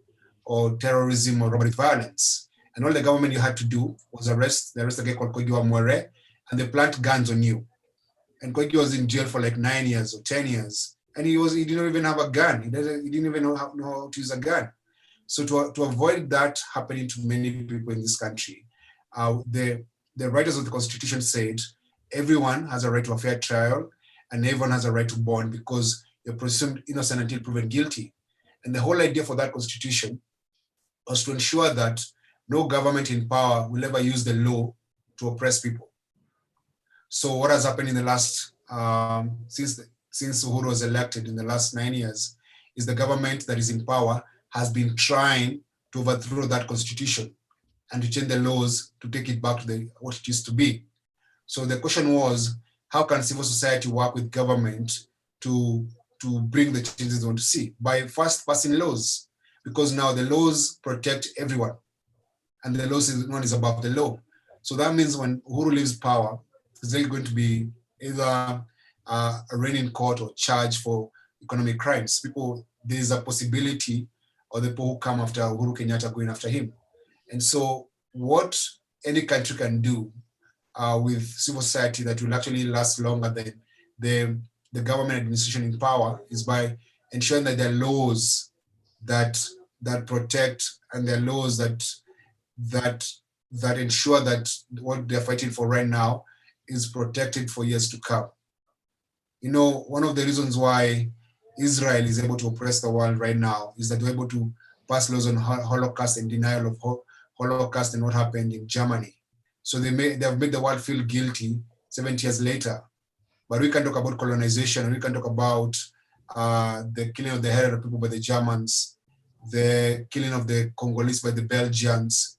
or terrorism or robbery violence. And all the government you had to do was arrest a guy called Koigi Mwere, and they plant guns on you. And Koigi was in jail for like 9 years or 10 years. And he didn't even have a gun. He didn't even know how to use a gun. So to avoid that happening to many people in this country, the writers of the constitution said, everyone has a right to a fair trial, and everyone has a right to bond because you're presumed innocent until proven guilty. And the whole idea for that constitution was to ensure that no government in power will ever use the law to oppress people. So what has happened in the last, since Uhuru was elected in the last 9 years, is the government that is in power has been trying to overthrow that constitution and to change the laws to take it back to what it used to be. So the question was, how can civil society work with government to bring the changes they want to see? By first passing laws, because now the laws protect everyone, and the law is one is above the law. So that means when Uhuru leaves power, it's really going to be either arraigned in court or charged for economic crimes. There's a possibility of the people who come after Uhuru Kenyatta going after him. And so what any country can do with civil society that will actually last longer than the government administration in power is by ensuring that there are laws that protect, and there are laws that ensure that what they're fighting for right now is protected for years to come. You know, one of the reasons why Israel is able to oppress the world right now is that they're able to pass laws on Holocaust and denial of Holocaust and what happened in Germany. So they have made the world feel guilty 70 years later. But we can talk about colonization, and we can talk about the killing of the Herero people by the Germans, the killing of the Congolese by the Belgians,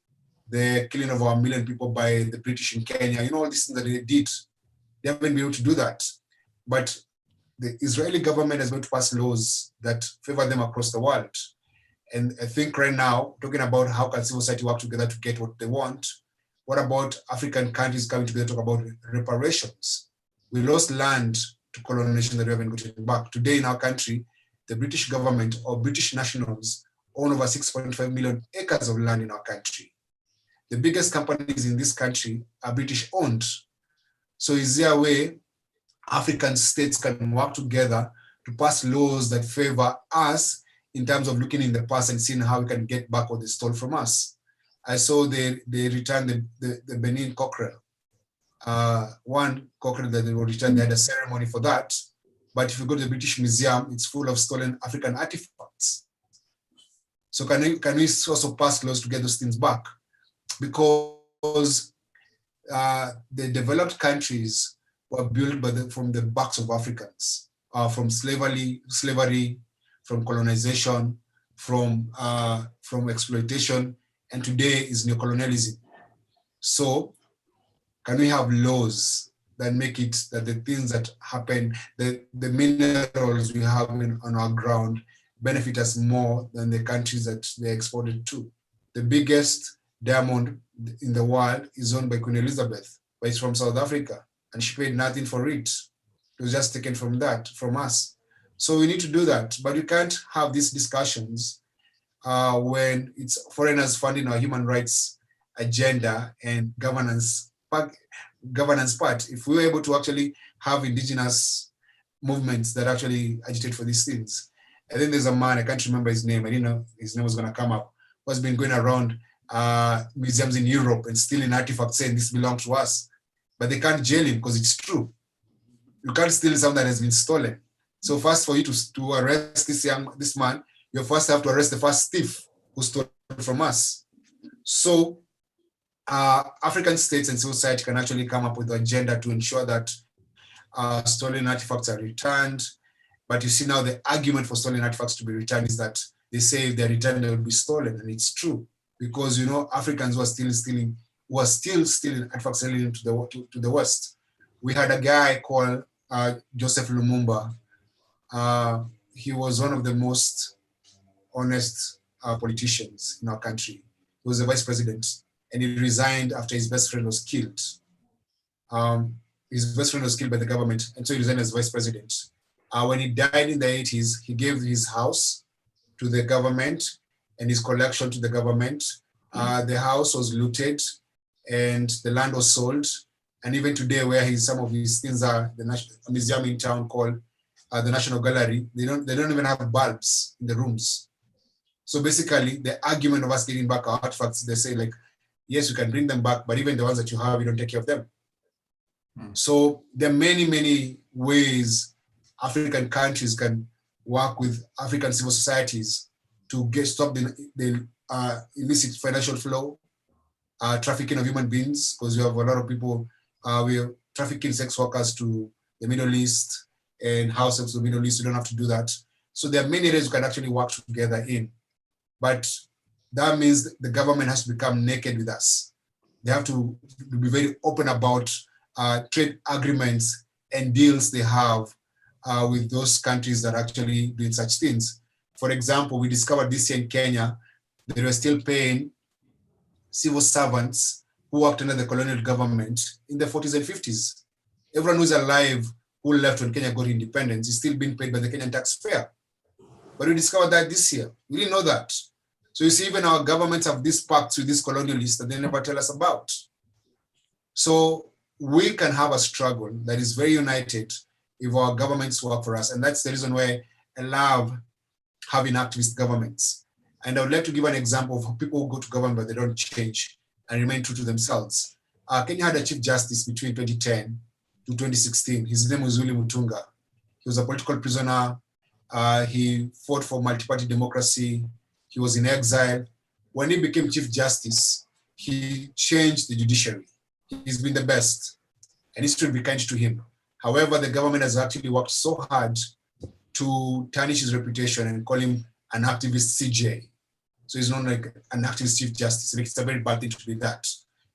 the killing of 1 million people by the British in Kenya. You know, all these things that they did. They haven't been able to do that. But the Israeli government has been able to pass laws that favor them across the world. And I think right now, talking about how can civil society work together to get what they want, what about African countries coming together to talk about reparations? We lost land to colonization that we haven't gotten back. Today in our country, the British government or British nationals own over 6.5 million acres of land in our country. The biggest companies in this country are British owned. So is there a way African states can work together to pass laws that favor us in terms of looking in the past and seeing how we can get back what they stole from us? I saw they returned the Benin cockerel. One cockerel that they will return, they had a ceremony for that. But if you go to the British Museum, it's full of stolen African artifacts. So can we also pass laws to get those things back? Because the developed countries were built from the backs of Africans, from slavery, from colonization, from exploitation, and today is neocolonialism. So can we have laws that make it that the things that happen, the minerals we have on our ground benefit us more than the countries that they're exported to? The biggest diamond in the world is owned by Queen Elizabeth, but it's from South Africa, and she paid nothing for it. It was just taken from us. So we need to do that, but we can't have these discussions when it's foreigners funding our human rights agenda and governance part. If we were able to actually have indigenous movements that actually agitate for these things. I think there's a man, I can't remember his name, I didn't know his name was going to come up, who has been going around museums in Europe and stealing artifacts saying this belongs to us, but they can't jail him because it's true. You can't steal something that has been stolen. So first, for you to arrest this man, you first have to arrest the first thief who stole from us. So African states and civil society can actually come up with an agenda to ensure that stolen artifacts are returned. But you see now the argument for stolen artifacts to be returned is that they say if they're returned, they will be stolen. And it's true, because you know Africans were still stealing artifacts selling to the West. We had a guy called Joseph Lumumba. He was one of the most honest politicians in our country. He was the vice president, and he resigned after his best friend was killed. His best friend was killed by the government, and so he resigned as vice president. When he died in the 80s, he gave his house to the government and his collection to the government. The house was looted and the land was sold. And even today, where some of his things are, a museum in town called the National Gallery, they don't even have bulbs in the rooms. So basically, the argument of us getting back our artifacts, they say like, yes, you can bring them back, but even the ones that you have, you don't take care of them. So there are many, many ways African countries can work with African civil societies to stop the illicit financial flow, trafficking of human beings, because we have a lot of people, we are trafficking sex workers to the Middle East and house helps to the Middle East. You don't have to do that. So there are many areas we can actually work together in. But that means the government has to become naked with us. They have to be very open about trade agreements and deals they have with those countries that are actually doing such things. For example, we discovered this year in Kenya, they were still paying civil servants who worked under the colonial government in the 40s and 50s. Everyone who's alive who left when Kenya got independence is still being paid by the Kenyan taxpayer. But we discovered that this year. We didn't know that. So you see, even our governments have these pacts with these colonialists that they never tell us about. So we can have a struggle that is very united if our governments work for us. And that's the reason why I love having activist governments. And I would like to give an example of people who go to government but they don't change and remain true to themselves. Kenya had a chief justice between 2010 to 2016. His name was Willy Mutunga. He was a political prisoner. He fought for multi-party democracy. He was in exile. When he became Chief Justice, he changed the judiciary. He's been the best, and history will be kind to him. However, the government has actually worked so hard to tarnish his reputation and call him an activist CJ. So he's not like an activist Chief Justice. Like, it's a very bad thing to be that.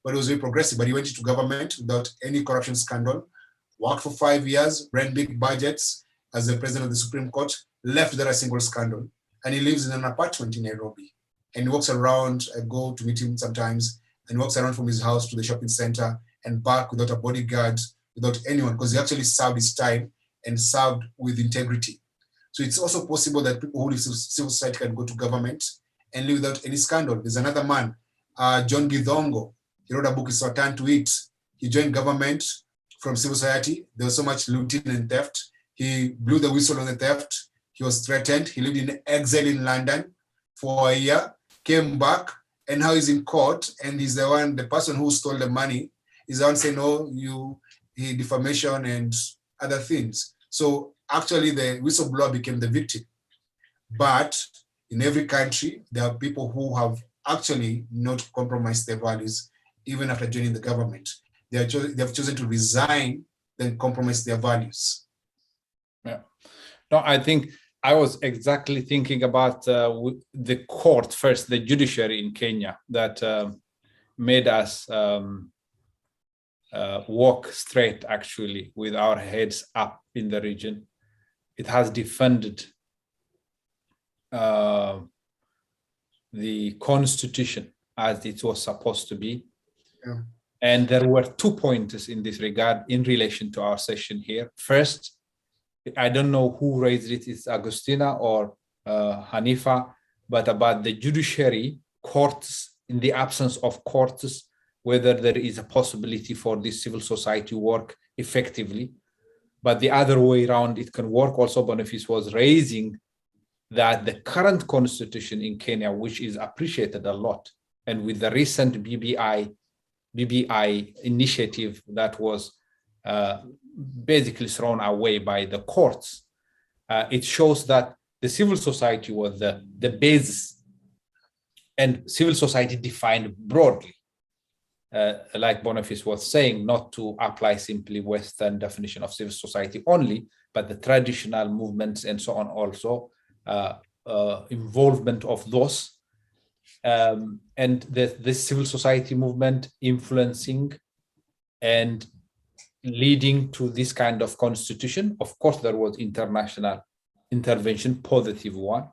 But it was very progressive. But he went into government without any corruption scandal, worked for 5 years, ran big budgets as the president of the Supreme Court, left without a single scandal. And he lives in an apartment in Nairobi. And he walks around. I go to meet him sometimes, and he walks around from his house to the shopping center and back without a bodyguard, without anyone, because he actually served his time and served with integrity. So it's also possible that people who live in civil society can go to government and live without any scandal. There's another man, John Githongo. He wrote a book, it's Our Turn to Eat. He joined government from civil society. There was so much looting and theft. He blew the whistle on the theft. He was threatened. He lived in exile in London for a year, came back, and now he's in court, and he's the person who stole the money is the one saying, no, he defamation and other things. So actually the whistleblower became the victim. But in every country, there are people who have actually not compromised their values even after joining the government. They have chosen to resign, then compromise their values. Yeah. No, I think I was exactly thinking about the court first, the judiciary in Kenya that made us walk straight, actually, with our heads up in the region. It has defended the constitution as it was supposed to be. Yeah. And there were 2 pointers in this regard in relation to our session here. First, I don't know who raised it, it's Agustina or Hanifa, but about the judiciary courts, in the absence of courts, whether there is a possibility for this civil society work effectively. But the other way around, it can work also. Boniface was raising that the current constitution in Kenya, which is appreciated a lot, and with the recent BBI initiative that was basically thrown away by the courts, it shows that the civil society was the basis, and civil society defined broadly, like Boniface was saying, not to apply simply Western definition of civil society only, but the traditional movements and so on also, involvement of those, and this civil society movement influencing and leading to this kind of constitution. Of course, there was international intervention, positive one,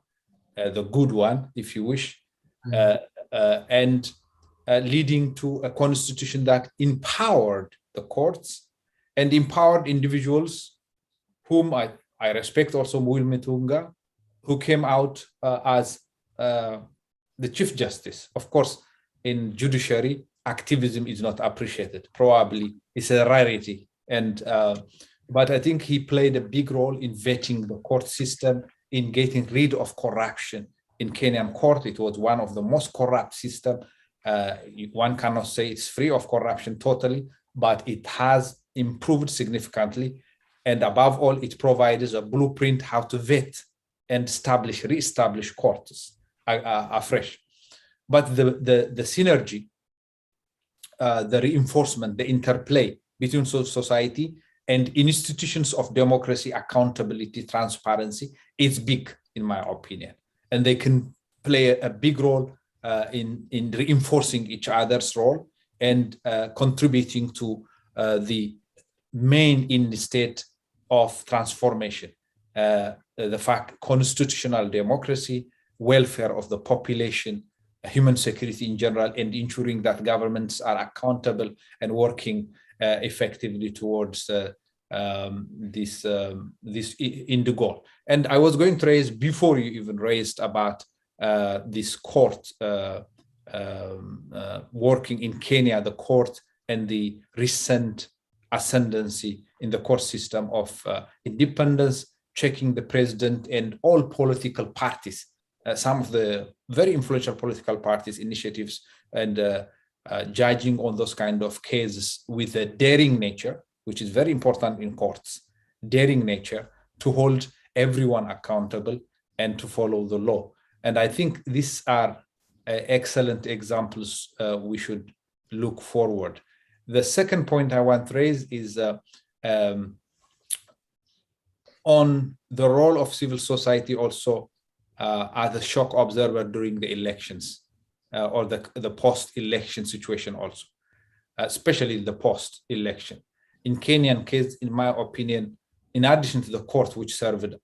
the good one, if you wish, and leading to a constitution that empowered the courts and empowered individuals whom I respect, also Mwil Mitunga, who came out as the Chief Justice. Of course, in judiciary, activism is not appreciated. Probably it's a rarity. And but I think he played a big role in vetting the court system, in getting rid of corruption. In Kenyan court, it was one of the most corrupt systems. One cannot say it's free of corruption totally, but it has improved significantly. And above all, it provides a blueprint how to vet and re-establish courts afresh. But the synergy, the reinforcement, the interplay between society and institutions of democracy, accountability, transparency is big, in my opinion. And they can play a big role in reinforcing each other's role and contributing to the main in the state of transformation. The fact constitutional democracy, welfare of the population, human security in general, and ensuring that governments are accountable and working effectively towards this in the goal. And I was going to raise, before you even raised about this court working in Kenya, the court and the recent ascendancy in the court system of independence, checking the president and all political parties, some of the very influential political parties' initiatives, and judging on those kind of cases with a daring nature, which is very important in courts, daring nature, to hold everyone accountable and to follow the law. And I think these are excellent examples we should look forward. The second point I want to raise is on the role of civil society also as a shock observer during the elections or the post-election situation also, especially the post-election. In Kenyan case, in my opinion, in addition to the court, which served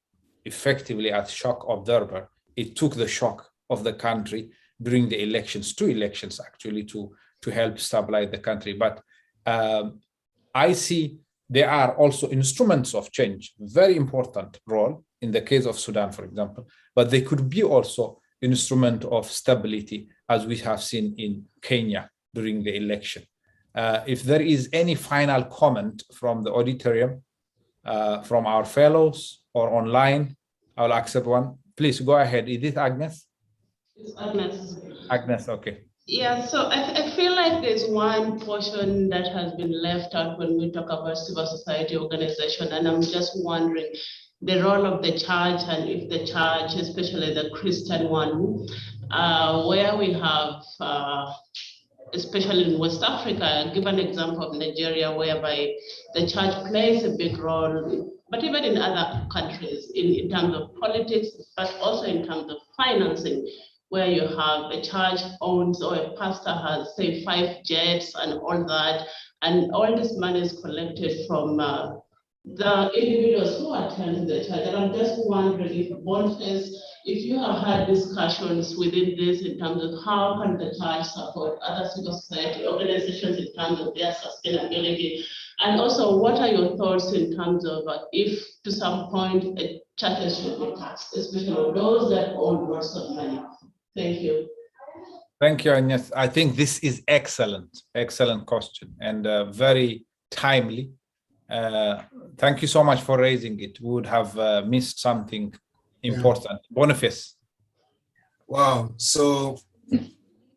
effectively as shock observer, it took the shock of the country during the elections, 2 elections actually, to help stabilize the country. But I see there are also instruments of change, very important role in the case of Sudan, for example, but they could be also instrument of stability, as we have seen in Kenya during the election. If there is any final comment from the auditorium, from our fellows or online, I'll accept one. Please go ahead. Is it Agnes? It's Agnes. Agnes, okay. Yeah, so I feel like there's one portion that has been left out when we talk about civil society organization, and I'm just wondering the role of the church, and if the church, especially the Christian one, where we have, especially in West Africa, give an example of Nigeria, whereby the church plays a big role, but even in other countries, in terms of politics, but also in terms of financing, where you have a church owns or a pastor has, say, 5 jets and all that, and all this money is collected from the individuals who attend the church. And I'm just wondering if Boniface, if you have had discussions within this in terms of how can the church support other civil society organizations in terms of their sustainability, and also what are your thoughts in terms of if to some point churches should be taxed, especially those that own lots of money. Thank you. Thank you, Agnes. I think this is excellent question and very timely. Thank you so much for raising it. We would have missed something important. Yeah. Boniface. Wow. So the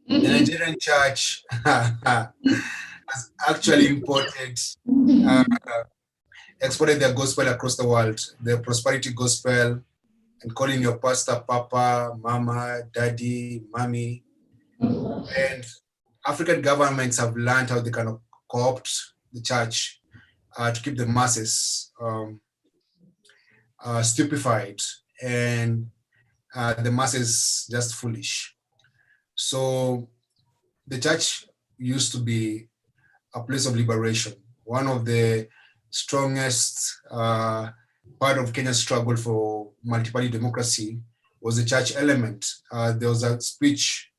Nigerian church has actually exported their gospel across the world, the prosperity gospel, and calling your pastor Papa, Mama, Daddy, Mommy. And African governments have learned how they can co-opt the church to keep the masses stupefied and the masses just foolish. So the church used to be a place of liberation. One of the strongest part of Kenya's struggle for multi-party democracy was the church element. There was a speech,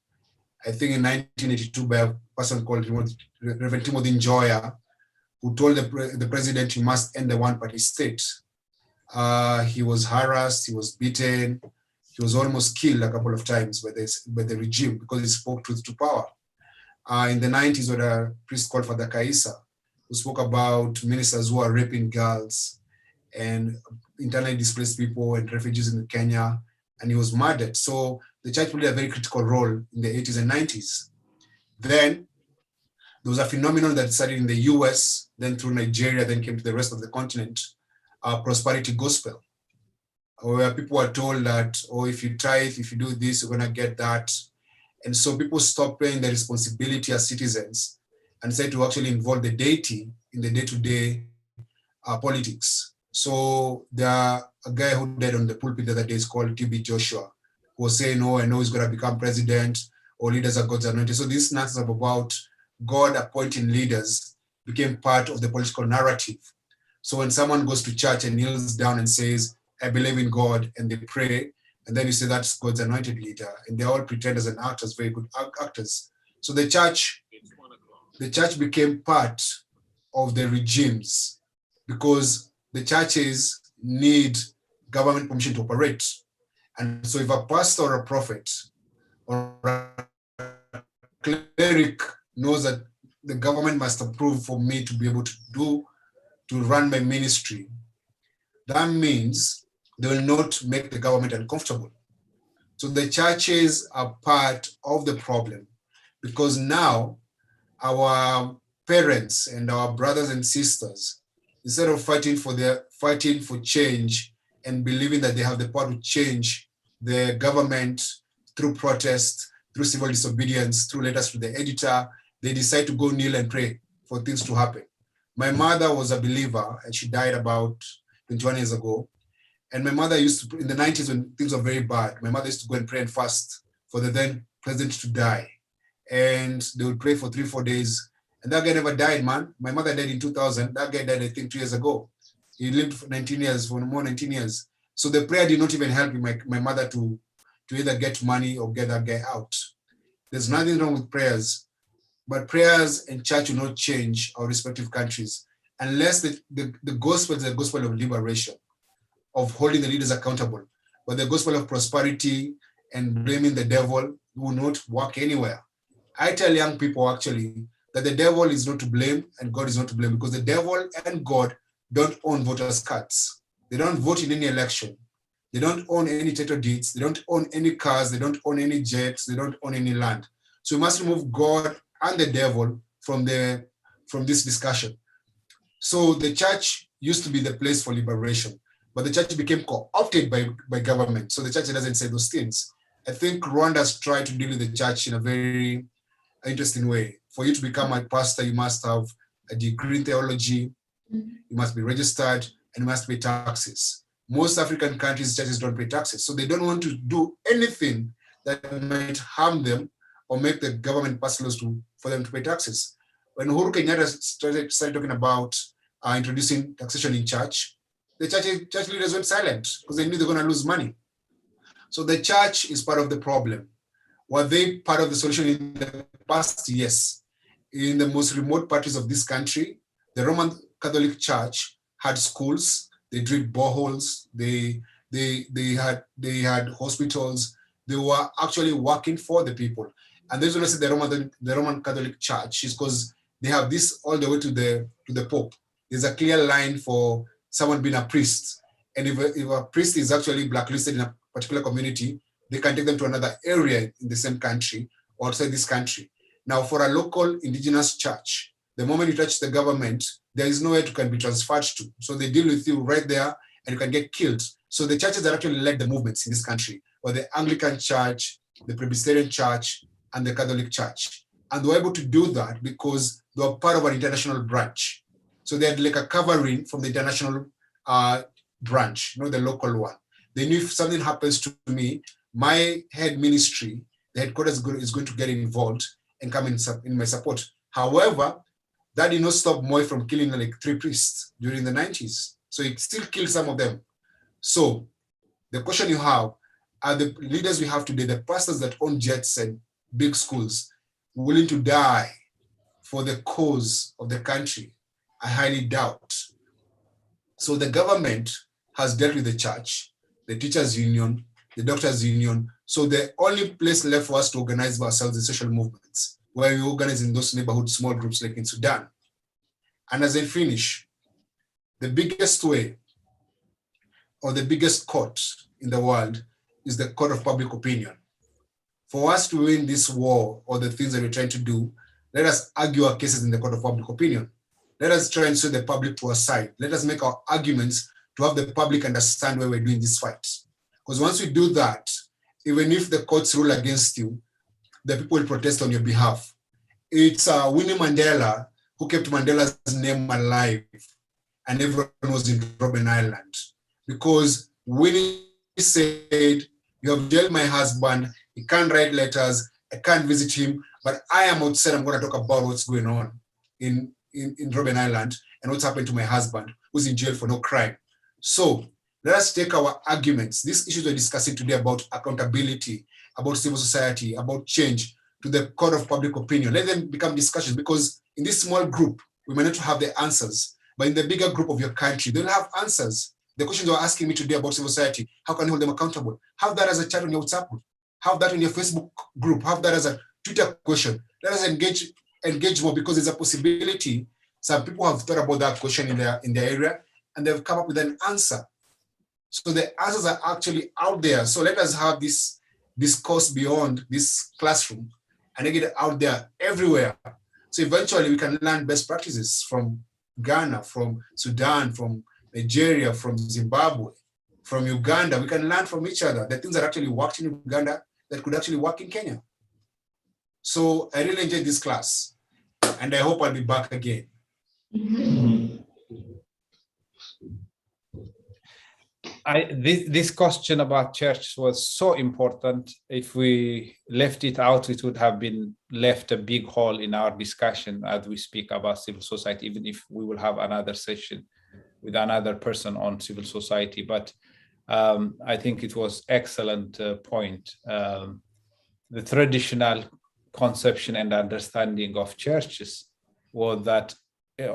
I think in 1982, by a person called Reverend Timothy Njoya, who told the president he must end the one-party state. He was harassed, he was beaten, he was almost killed a couple of times by the regime because he spoke truth to power. In the 90s, we had a priest called Father Kaisa, who spoke about ministers who are raping girls and internally displaced people and refugees in Kenya, and he was murdered. So the church played a very critical role in the 80s and 90s. Then there was a phenomenon that started in the US, then through Nigeria, then came to the rest of the continent, prosperity gospel, where people are told that, oh, if you tithe, if you do this, you're gonna get that. And so people stopped paying their responsibility as citizens and said to actually involve the deity in the day-to-day politics. So there are a guy who died on the pulpit the other day is called TB Joshua, who was saying, oh, I know he's going to become president, or leaders are God's anointed. So this nonsense about God appointing leaders became part of the political narrative. So when someone goes to church and kneels down and says, I believe in God, and they pray, and then you say that's God's anointed leader, and they're all pretenders and actors, very good actors. So the church became part of the regimes because the churches need government permission to operate. And so if a pastor or a prophet or a cleric knows that the government must approve for me to be able to run my ministry, that means they will not make the government uncomfortable. So the churches are part of the problem because now our parents and our brothers and sisters, instead of fighting for change and believing that they have the power to change the government through protest, through civil disobedience, through letters to the editor, they decide to go kneel and pray for things to happen. My mother was a believer and she died about 21 years ago. And my mother used to, in the 90s when things were very bad, my mother used to go and pray and fast for the then president to die. And they would pray for 3-4 days. And that guy never died, man. My mother died in 2000. That guy died, I think, 2 years ago. He lived for 19 years, for more 19 years. So the prayer did not even help my mother to either get money or get that guy out. There's nothing wrong with prayers, but prayers and church will not change our respective countries unless the gospel is the gospel of liberation, of holding the leaders accountable. But the gospel of prosperity and blaming the devil will not work anywhere. I tell young people actually that the devil is not to blame and God is not to blame, because the devil and God don't own voters' cards. They don't vote in any election. They don't own any title deeds. They don't own any cars. They don't own any jets. They don't own any land. So we must remove God and the devil from this discussion. So the church used to be the place for liberation, but the church became co-opted by government. So the church doesn't say those things. I think Rwanda's tried to deal with the church in a very interesting way. For you to become a pastor, you must have a degree in theology, you must be registered, and you must pay taxes. Most African countries, churches don't pay taxes. So they don't want to do anything that might harm them or make the government pass laws for them to pay taxes. When Uhuru Kenyatta started talking about introducing taxation in church, the church leaders went silent because they knew they're going to lose money. So the church is part of the problem. Were they part of the solution in the past? Yes. In the most remote parts of this country, the Roman Catholic Church had schools, they drilled boreholes, they had hospitals, they were actually working for the people. And the reason I say the Roman Catholic Church is because they have this all the way to the Pope. There's a clear line for someone being a priest. And if a priest is actually blacklisted in a particular community, they can take them to another area in the same country or outside this country. Now, for a local indigenous church, the moment you touch the government, there is nowhere you can be transferred to. So they deal with you right there and you can get killed. So the churches that actually led the movements in this country were the Anglican Church, the Presbyterian Church, and the Catholic Church. And they were able to do that because they were part of an international branch. So they had like a covering from the international branch, not the local one. They knew if something happens to me, my head ministry, the headquarters is going to get involved and come in my support. However, that did not stop Moi from killing like 3 priests during the 90s. So it still killed some of them. So the question you have, are the leaders we have today, the pastors that own jets and big schools, willing to die for the cause of the country? I highly doubt. So the government has dealt with the church, the teachers' union, the doctors' union. So the only place left for us to organize ourselves is social movements, where we organize in those neighborhood small groups like in Sudan. And as I finish, the biggest way or the biggest court in the world is the court of public opinion. For us to win this war or the things that we're trying to do, let us argue our cases in the court of public opinion. Let us try and show the public to our side. Let us make our arguments to have the public understand why we're doing this fight. Because once we do that, even if the courts rule against you, the people will protest on your behalf. It's Winnie Mandela who kept Mandela's name alive, and everyone was in Robben Island. Because Winnie said, you have jailed my husband, he can't write letters, I can't visit him, but I am outside, I'm going to talk about what's going on in Robben Island and what's happened to my husband, who's in jail for no crime. So let us take our arguments, these issues we're discussing today about accountability, about civil society, about change, to the court of public opinion. Let them become discussions, because in this small group, we may not have the answers, but in the bigger group of your country, they'll have answers. The questions you're asking me today about civil society, how can you hold them accountable? Have that as a chat on your WhatsApp group. Have that on your Facebook group. Have that as a Twitter question. Let us engage more, because there's a possibility some people have thought about that question in their area and they've come up with an answer. So the answers are actually out there. So let us have this discourse beyond this classroom and get it out there everywhere. So eventually we can learn best practices from Ghana, from Sudan, from Nigeria, from Zimbabwe, from Uganda, we can learn from each other. The things that actually worked in Uganda that could actually work in Kenya. So I really enjoyed this class, and I hope I'll be back again. This question about church was so important. If we left it out, it would have been left a big hole in our discussion as we speak about civil society, even if we will have another session with another person on civil society. But I think it was excellent point. The traditional conception and understanding of churches was that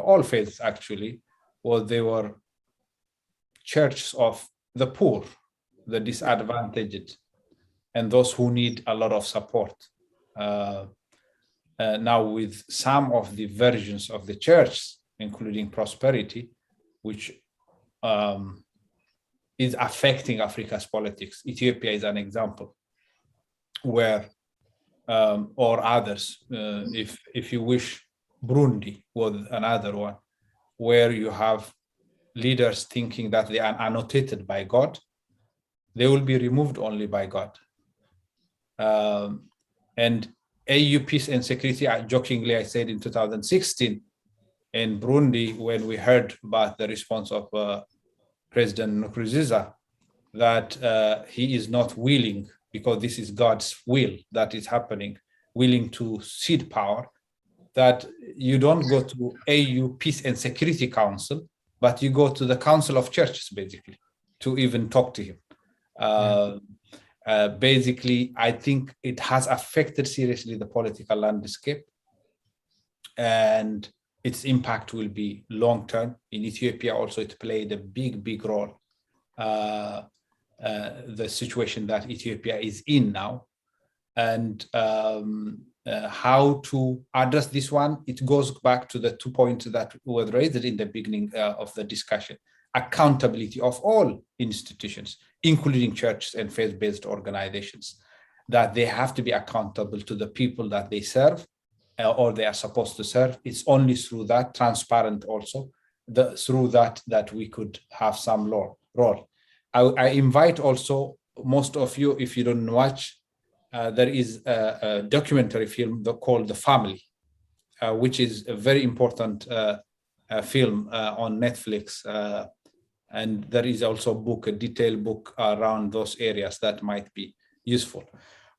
all faiths actually, was they were churches of the poor, the disadvantaged, and those who need a lot of support. Now with some of the versions of the church, including prosperity, which is affecting Africa's politics. Ethiopia is an example where, or others, if you wish, Burundi was another one, where you have leaders thinking that they are annotated by God, they will be removed only by God. And AU peace and security, jokingly I said in 2016 in Burundi, when we heard about the response of President Nkurunziza, that he is not willing, because this is God's will that is happening, willing to cede power, that you don't go to AU Peace and Security Council, but you go to the Council of Churches, basically, to even talk to him. Basically, I think it has affected seriously the political landscape, and its impact will be long-term. In Ethiopia also, it played a big role. The situation that Ethiopia is in now, and how to address this one, it goes back to the 2 points that were raised in the beginning of the discussion. Accountability of all institutions, including churches and faith-based organizations, that they have to be accountable to the people that they serve or they are supposed to serve. It's only through that, transparent also, through that we could have some role. I invite also most of you, if you don't watch, there is a documentary film called The Family, which is a very important film on Netflix. And there is also a book, a detailed book around those areas that might be useful.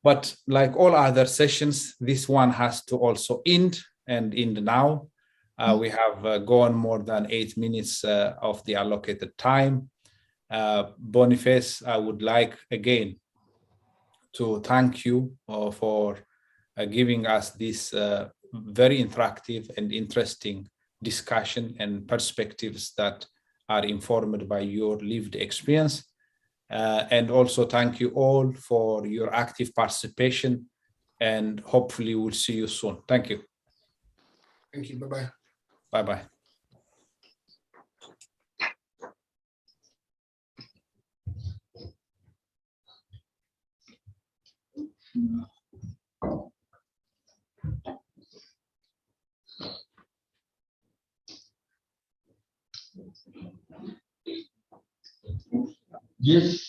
But like all other sessions, this one has to also end now. We have gone more than 8 minutes of the allocated time. Boniface, I would like again to thank you for giving us this very interactive and interesting discussion and perspectives that are informed by your lived experience. And also thank you all for your active participation, and hopefully we'll see you soon. Thank you. Thank you. Bye-bye. Bye-bye. Yes.